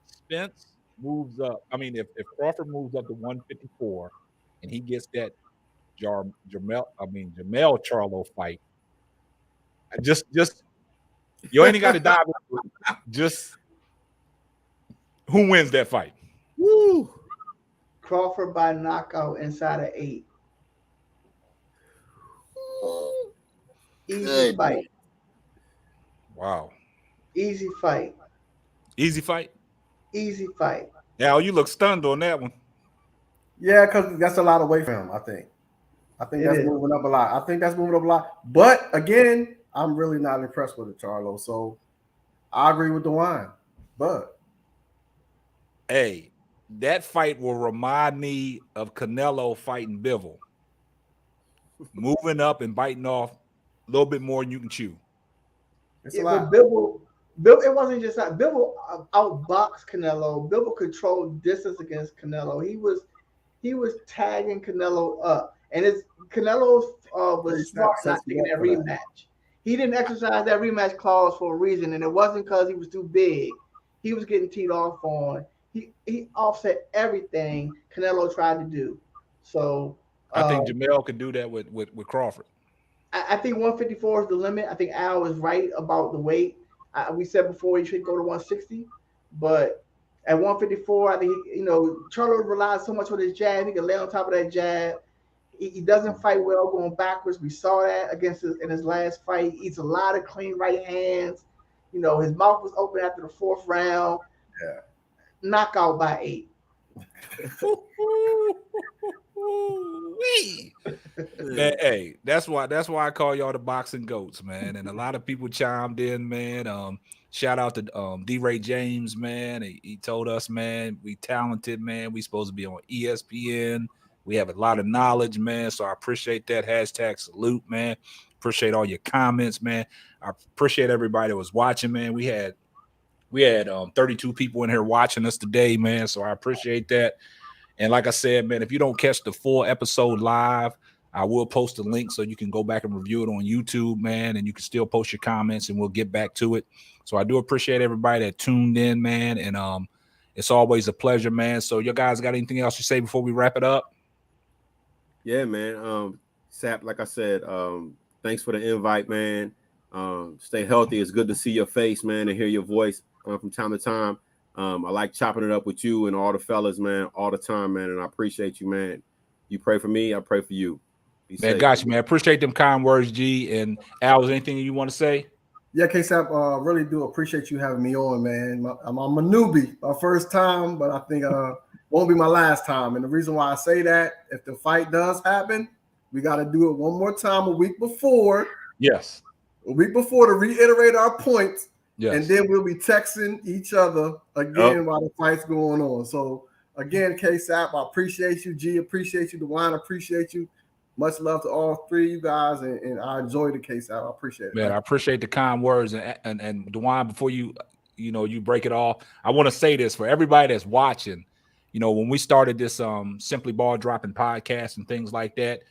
Spence moves up, if Crawford moves up to 154 and he gets that Jamel Charlo fight, just you ain't got to dive into it. Just who wins that fight? Woo! Crawford by knockout inside of 8. Easy fight. Wow. Easy fight. Easy fight? Easy fight. Al, you look stunned on that one. Yeah, because that's a lot of weight for him, I think. That's moving up a lot. But again, I'm really not impressed with the Charlo. So I agree with Dwann. But hey, that fight will remind me of Canelo fighting Bivol. Moving up and biting off a little bit more than you can chew. It's a lot. Bivol, it wasn't just that. Bivol outboxed Canelo. Bivol controlled distance against Canelo. He was tagging Canelo up. And Canelo was smart not taking that rematch. He didn't exercise that rematch clause for a reason, and it wasn't because he was too big. He was getting teed off on. He offset everything Canelo tried to do. So I think Jamel could do that with Crawford. I think 154 is the limit. I think Al is right about the weight. We said before he should go to 160, but at 154, I think Charlo relies so much on his jab. He can lay on top of that jab. He doesn't fight well going backwards. We saw that in his last fight. He eats a lot of clean right hands. His mouth was open after the 4th round. Yeah. Knockout by 8. Man, hey, that's why I call y'all the boxing goats, man. And a lot of people chimed in, man. Shout out to D-Ray James, man. He told us, man, we talented, man. We supposed to be on ESPN. We have a lot of knowledge, man. So I appreciate that. Hashtag salute, man. Appreciate all your comments, man. I appreciate everybody that was watching, man. We had 32 people in here watching us today, man. So I appreciate that. And like I said, man, if you don't catch the full episode live, I will post a link so you can go back and review it on YouTube, man. And you can still post your comments and we'll get back to it. So I do appreciate everybody that tuned in, man. And it's always a pleasure, man. So you guys got anything else to say before we wrap it up? Yeah, man. Ksapp, like I said, thanks for the invite, man. Stay healthy. It's good to see your face, man, and hear your voice from time to time. I like chopping it up with you and all the fellas, man, all the time, man. And I appreciate you, man. You pray for me, I pray for you. Man, got you, man. Appreciate them kind words, G. And Al, is there anything you want to say? Yeah, Ksapp, really do appreciate you having me on, man. I'm a newbie, my first time, but I think won't be my last time. And the reason why I say that, if the fight does happen, we got to do it one more time a week before. Yes. A week before to reiterate our points. Yes. And then we'll be texting each other again while the fight's going on. So, again, Ksapp, I appreciate you. G, appreciate you. Dwann, appreciate you. Much love to all three of you guys, and I enjoy the Ksapp. I appreciate it. Man, I appreciate the kind words. And Dwann, before you break it off, I want to say this for everybody that's watching. When we started this Simply Ball Dropping podcast and things like that,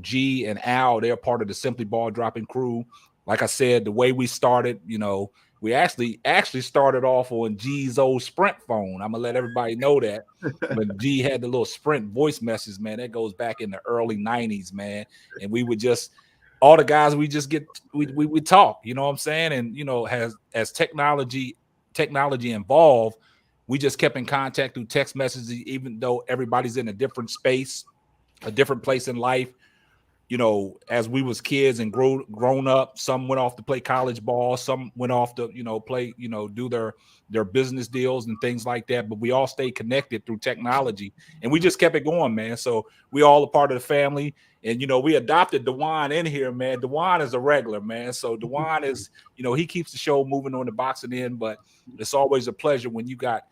G and Al, they're part of the Simply Ball Dropping crew. Like I said, the way we started, we actually started off on G's old Sprint phone. I'm gonna let everybody know that. When G had the little Sprint voice message, man, that goes back in the early 90s, man. And we would just, all the guys, we talk, you know what I'm saying? And as technology evolved, we just kept in contact through text messages, even though everybody's in a different space, a different place in life. As we was kids and grown up, some went off to play college ball, some went off to, play, do their business deals and things like that. But we all stayed connected through technology, and we just kept it going, man. So we all a part of the family, and we adopted Dwann in here, man. Dwann is a regular, man. So Dwann is, he keeps the show moving on the boxing end. But it's always a pleasure when you got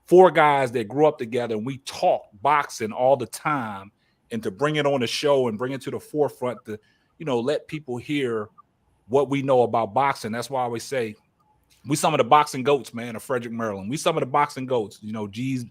four guys that grew up together and we talk boxing all the time. And to bring it on the show and bring it to the forefront to, let people hear what we know about boxing. That's why I always say we some of the boxing goats, man, of Frederick, Maryland. We some of the boxing goats. G's,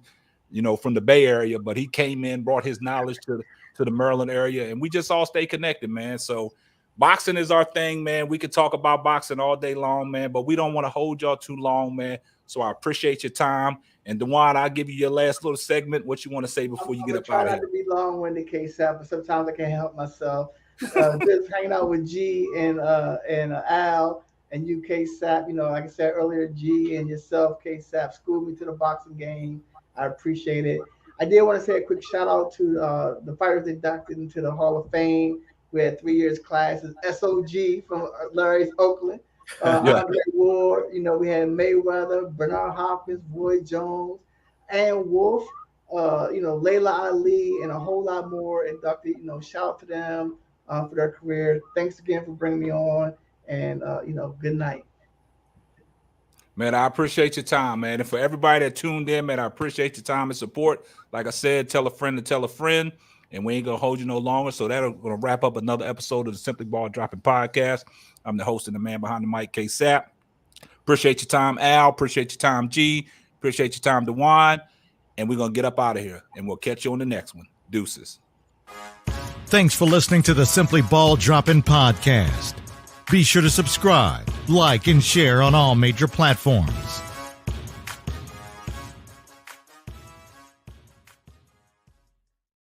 from the Bay Area, but he came in, brought his knowledge to the Maryland area, and we just all stay connected, man. So boxing is our thing, man. We could talk about boxing all day long, man, but we don't want to hold y'all too long, man. So I appreciate your time. And Dwann, I'll give you your last little segment. What you want to say before you get up out of here? I'm trying not to be long-winded, Ksapp, but sometimes I can't help myself. Just hanging out with G and Al and you, Ksapp. Like I said earlier, G and yourself, Ksapp, schooled me to the boxing game. I appreciate it. I did want to say a quick shout out to the fighters inducted into the Hall of Fame. We had 3 years classes. SOG from Larry's Oakland. Andre Ward, we had Mayweather, Bernard Hopkins, Roy Jones, and Wolf, Layla Ali, and a whole lot more inducted. Shout out to them for their career. Thanks again for bringing me on, and good night. Man, I appreciate your time, man. And for everybody that tuned in, man, I appreciate your time and support. Like I said, tell a friend to tell a friend. And we ain't going to hold you no longer. So that'll going to wrap up another episode of the Simply Ball Dropping podcast. I'm the host and the man behind the mic, Ksapp. Appreciate your time, Al. Appreciate your time, G. Appreciate your time, Dwann. And we're going to get up out of here. And we'll catch you on the next one. Deuces. Thanks for listening to the Simply Ball Dropping podcast. Be sure to subscribe, like, and share on all major platforms.